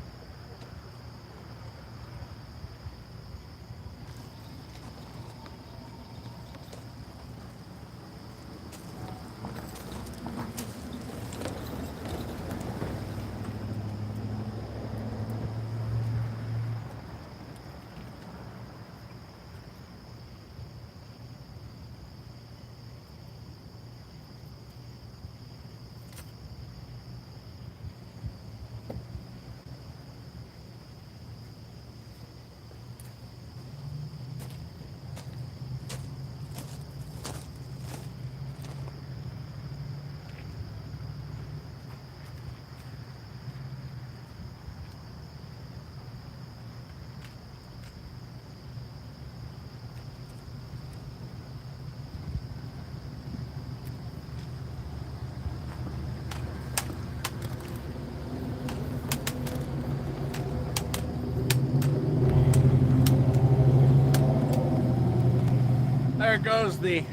[SPEAKER 2] There goes the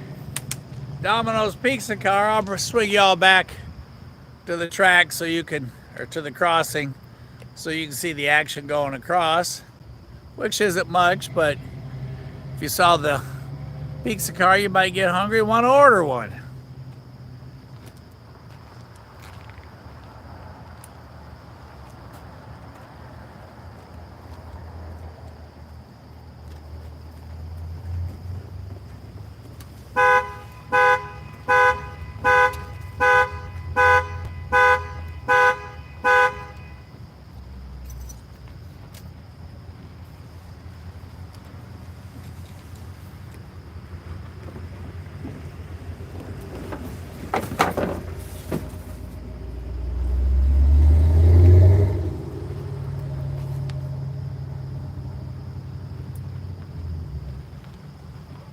[SPEAKER 2] Domino's pizza car. I'll swing y'all back to the track so you can, or to the crossing, so you can see the action going across, which isn't much, but if you saw the pizza car, you might get hungry and want to order one.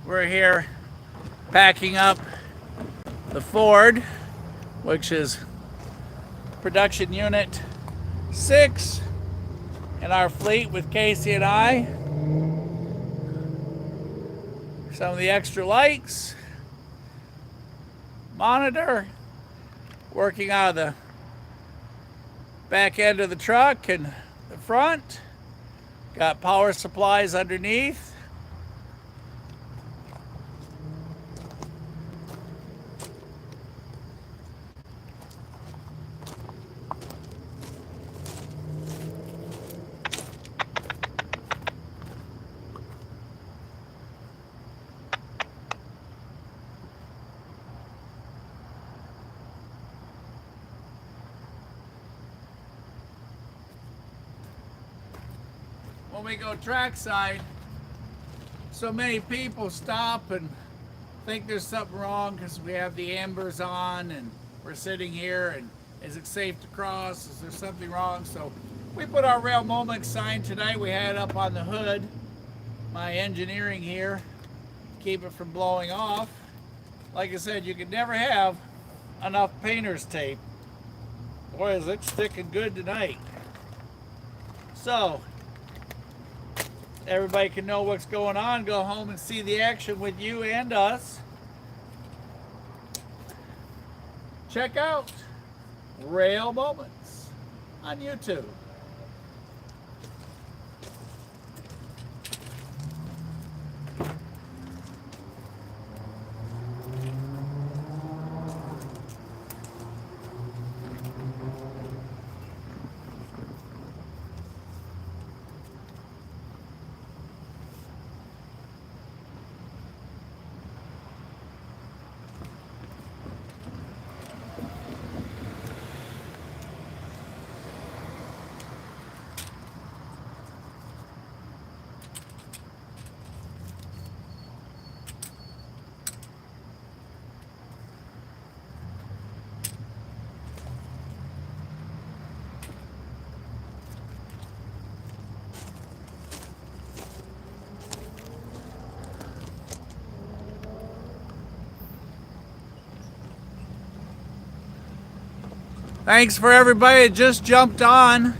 [SPEAKER 2] We're here packing up the Ford, which is production unit 6 in our fleet with Casey and I. Some of the extra lights, monitor, working out of the back end of the truck and the front. Got power supplies underneath. When we go trackside, so many people stop and think there's something wrong because we have the ambers on and we're sitting here and is it safe to cross? Is there something wrong? So we put our Rail Moments sign tonight. We had it up on the hood. My engineering here, keep it from blowing off. Like I said, you could never have enough painter's tape. Boy, is it sticking good tonight. So, everybody can know what's going on, go home and see the action with you and us. Check out Rail Moments on YouTube. Thanks for everybody that just jumped on.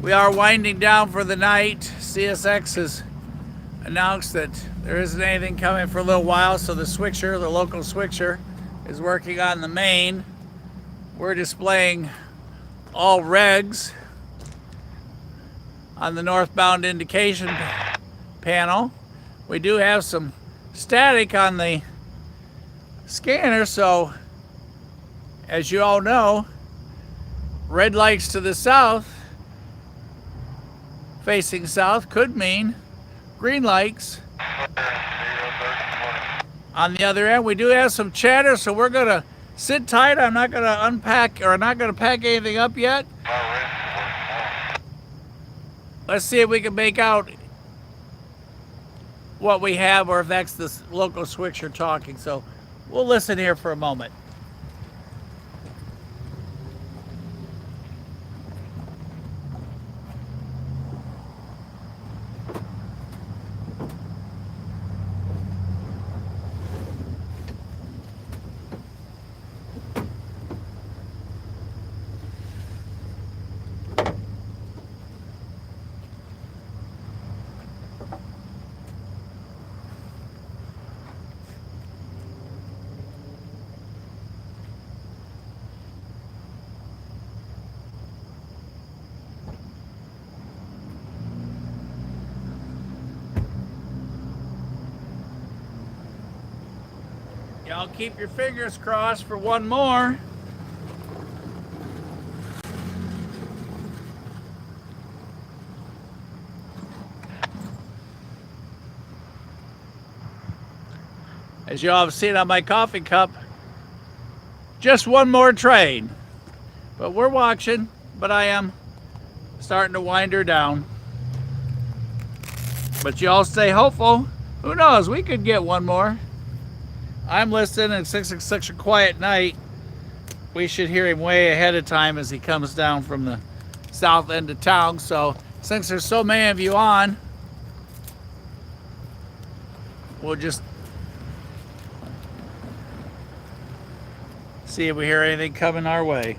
[SPEAKER 2] We are winding down for the night. CSX has announced that there isn't anything coming for a little while, so the switcher, the local switcher, is working on the main. We're displaying all regs on the northbound indication panel. We do have some static on the scanner, so as you all know, red lights to the south, facing south, could mean green lights on the other end. We do have some chatter, so we're gonna sit tight. I'm not gonna unpack, or not gonna pack anything up yet. Let's see if we can make out what we have, or if that's the local switcher talking. So we'll listen here for a moment. Y'all keep your fingers crossed for one more. As y'all have seen on my coffee cup, just one more train. But we're watching, but I am starting to wind her down. But y'all stay hopeful. Who knows, we could get one more. I'm listening, and since it's such a quiet night, we should hear him way ahead of time as he comes down from the south end of town. So since there's so many of you on, we'll just see if we hear anything coming our way.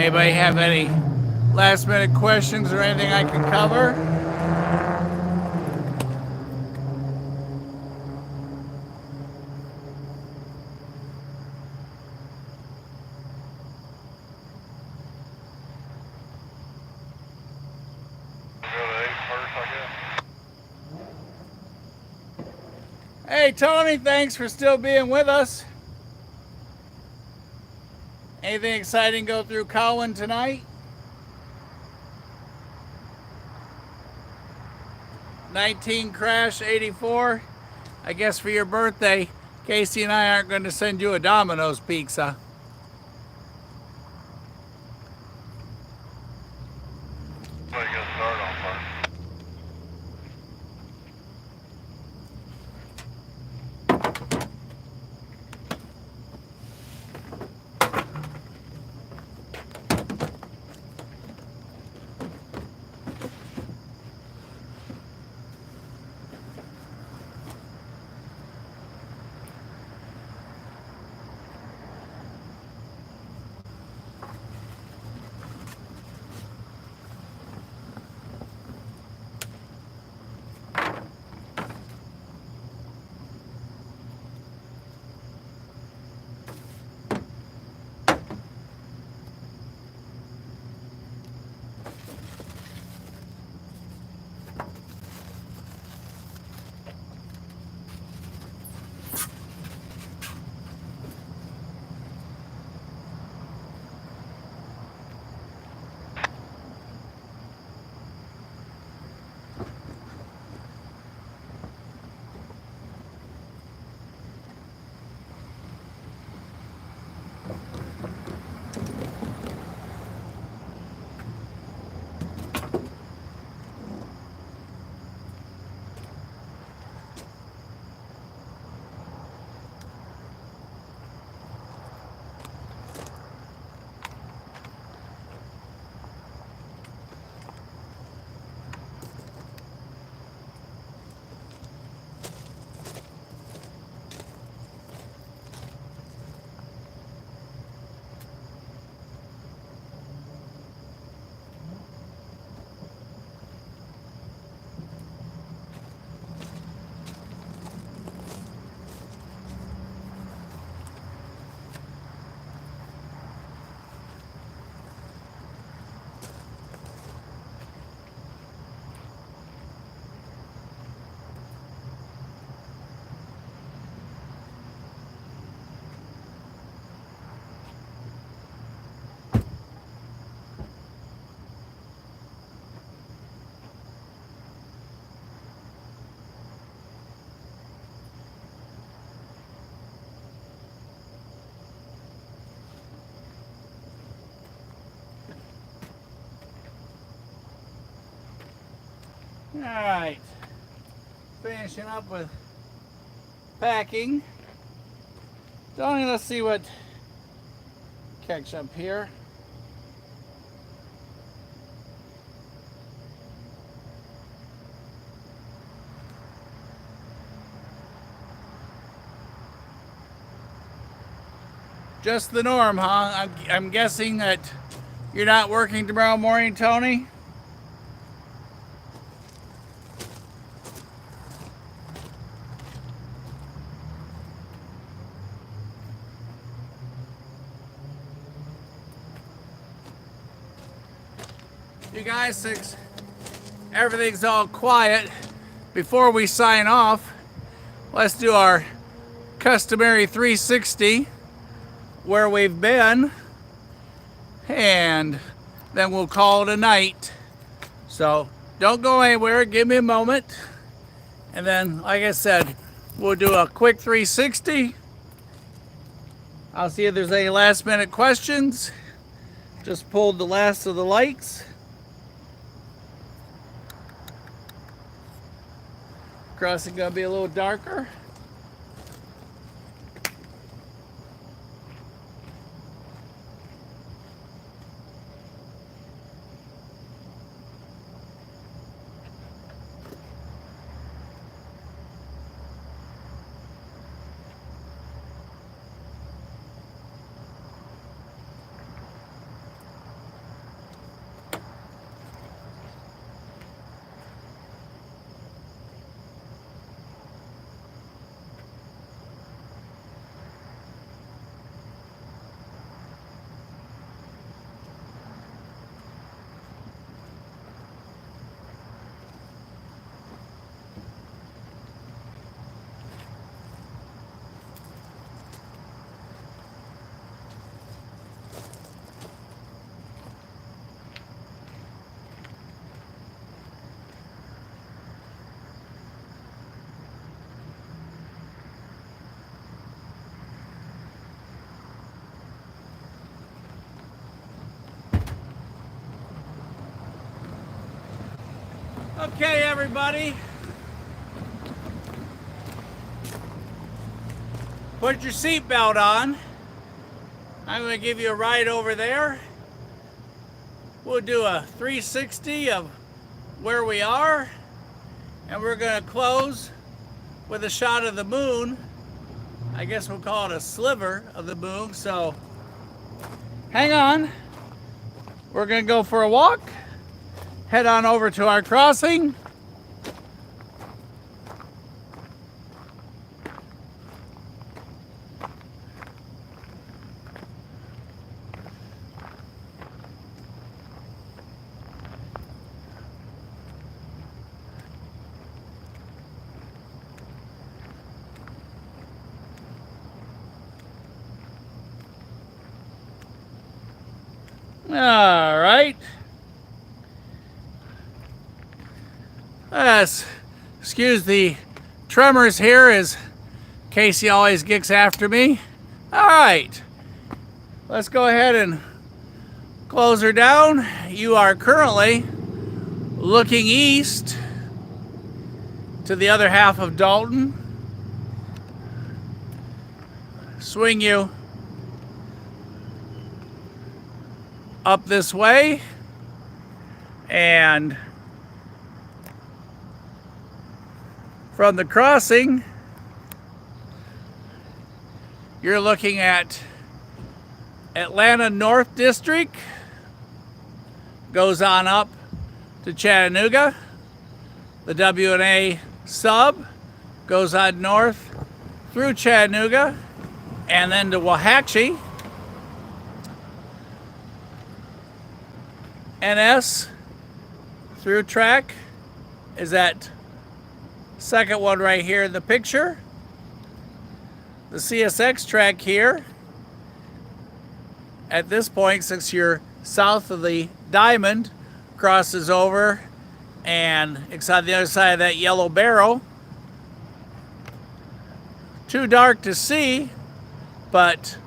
[SPEAKER 2] Anybody have any last minute questions or anything I can cover? Hey Tony, thanks for still being with us. Anything exciting go through Cowan tonight? 19 crash, 84. I guess for your birthday, Casey and I aren't going to send you a Domino's pizza. All right, finishing up with packing. Tony, let's see what catch up here. Just the norm, huh? I'm guessing that you're not working tomorrow morning, Tony? You guys, since everything's all quiet, before we sign off, let's do our customary 360 where we've been, and then we'll call it a night. So don't go anywhere, give me a moment, and then, like I said, we'll do a quick 360. I'll see if there's any last minute questions. Just pulled the last of the lights. Crossing gonna be a little darker. Okay, everybody. Put your seatbelt on. I'm going to give you a ride over there. We'll do a 360 of where we are, and we're going to close with a shot of the moon. I guess we'll call it a sliver of the moon. So hang on. We're going to go for a walk. Head on over to our crossing. All right. Excuse the tremors here as Casey always gets after me. All right. Let's go ahead and close her down. You are currently looking east to the other half of Dalton. Swing you up this way, and from the crossing you're looking at Atlanta North District, goes on up to Chattanooga. The W&A sub goes on north through Chattanooga and then to Waxahachie. NS through track is that second one right here in the picture. The CSX track here at this point, since you're south of the diamond, crosses over and it's on the other side of that yellow barrel. Too dark to see, but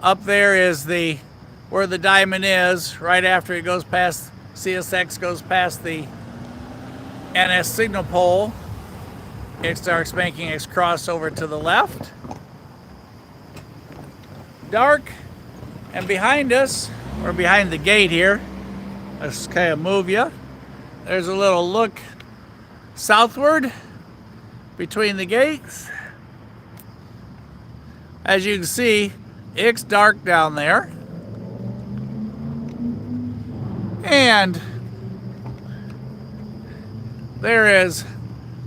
[SPEAKER 2] up there is where the diamond is, right after it goes past, CSX goes past the NS signal pole. It starts making its crossover to the left. Dark, and behind us, or behind the gate here, let's kind of move you. There's a little look southward between the gates. As you can see, it's dark down there. And there is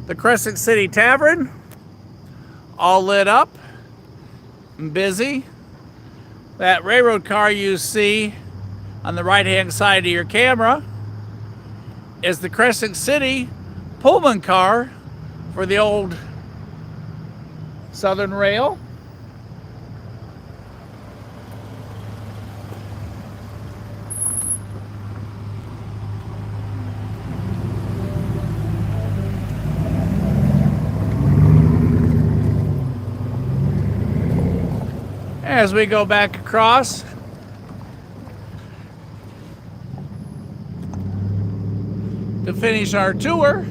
[SPEAKER 2] the Crescent City Tavern, all lit up and busy. That railroad car you see on the right-hand side of your camera is the Crescent City Pullman car for the old Southern Rail. As we go back across, to finish our tour,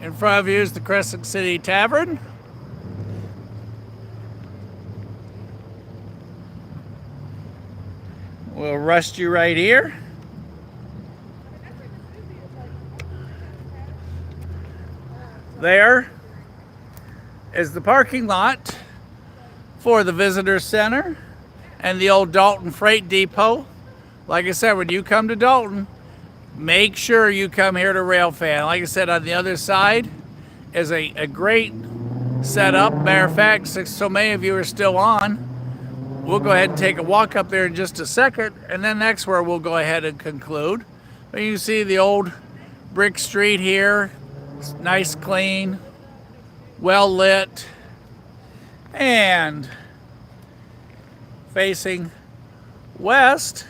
[SPEAKER 2] in front of you is the Crescent City Tavern. We'll rest you right here. There is the parking lot for the Visitors Center and the old Dalton Freight Depot. Like I said, when you come to Dalton, make sure you come here to Railfan. Like I said, on the other side is a great setup. Matter of fact, since so many of you are still on, we'll go ahead and take a walk up there in just a second, and then that's where we'll go ahead and conclude. But you can see the old brick street here. It's nice, clean, well lit, and facing west,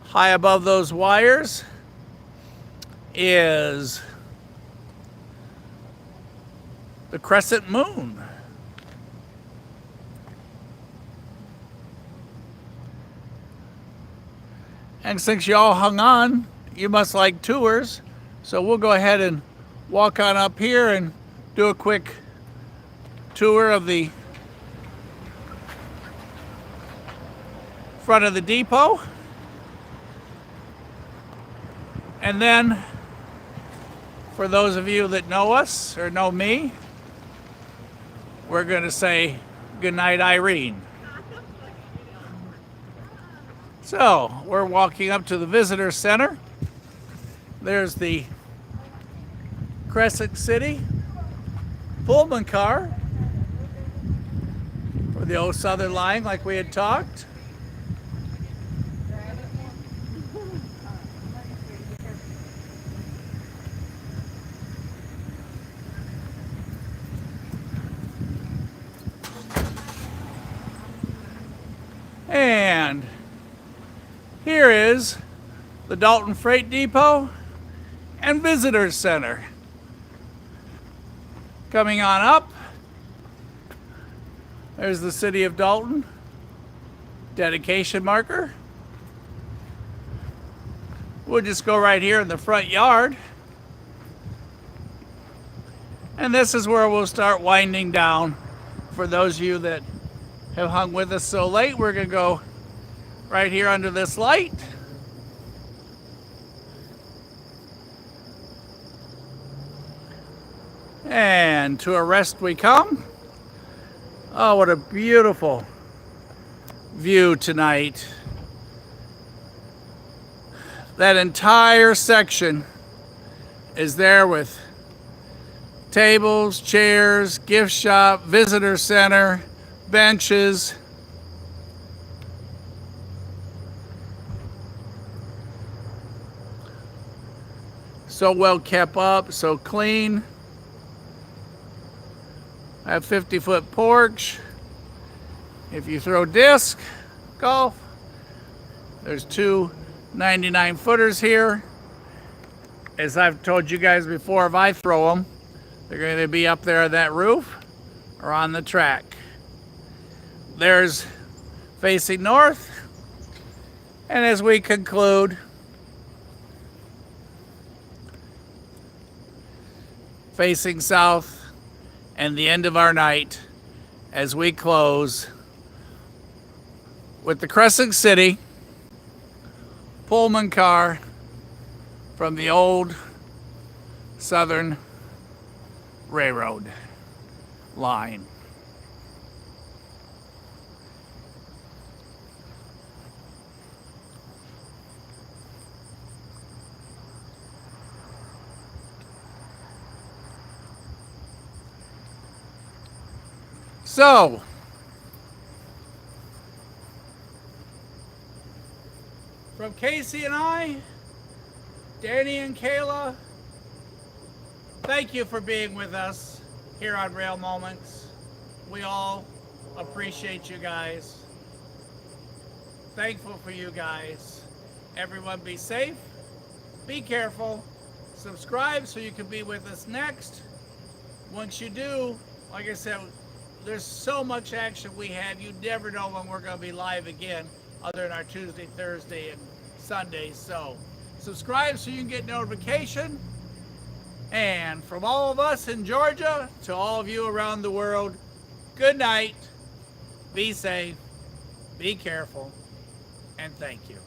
[SPEAKER 2] high above those wires, is the crescent moon. And since you all hung on, you must like tours. So we'll go ahead and walk on up here and do a quick tour of the front of the depot. And then, for those of you that know us or know me, we're going to say goodnight, Irene. So, we're walking up to the Visitors Center. There's the Crescent City Pullman car for the old Southern line like we had talked. And here is the Dalton Freight Depot and Visitors Center. Coming on up, there's the City of Dalton dedication marker. We'll just go right here in the front yard. And this is where we'll start winding down. For those of you that have hung with us so late, we're going to go right here under this light. And to a rest we come. Oh, what a beautiful view tonight. That entire section is there with tables, chairs, gift shop, visitor center, benches. So well kept up, so clean. I have 50-foot porch. If you throw disc golf, there's two 99-footers here. As I've told you guys before, if I throw them, they're going to be up there on that roof or on the track. There's facing north. And as we conclude, facing south, and the end of our night as we close with the Crescent City Pullman car from the old Southern Railroad line. So, from Casey and I, Danny and Kayla, thank you for being with us here on Rail Moments. We all appreciate you guys. Thankful for you guys. Everyone be safe, be careful, subscribe so you can be with us next. Once you do, like I said, there's so much action we have, you never know when we're going to be live again, other than our Tuesday, Thursday, and Sundays. So subscribe so you can get notification. And from all of us in Georgia to all of you around the world, good night, be safe, be careful, and thank you.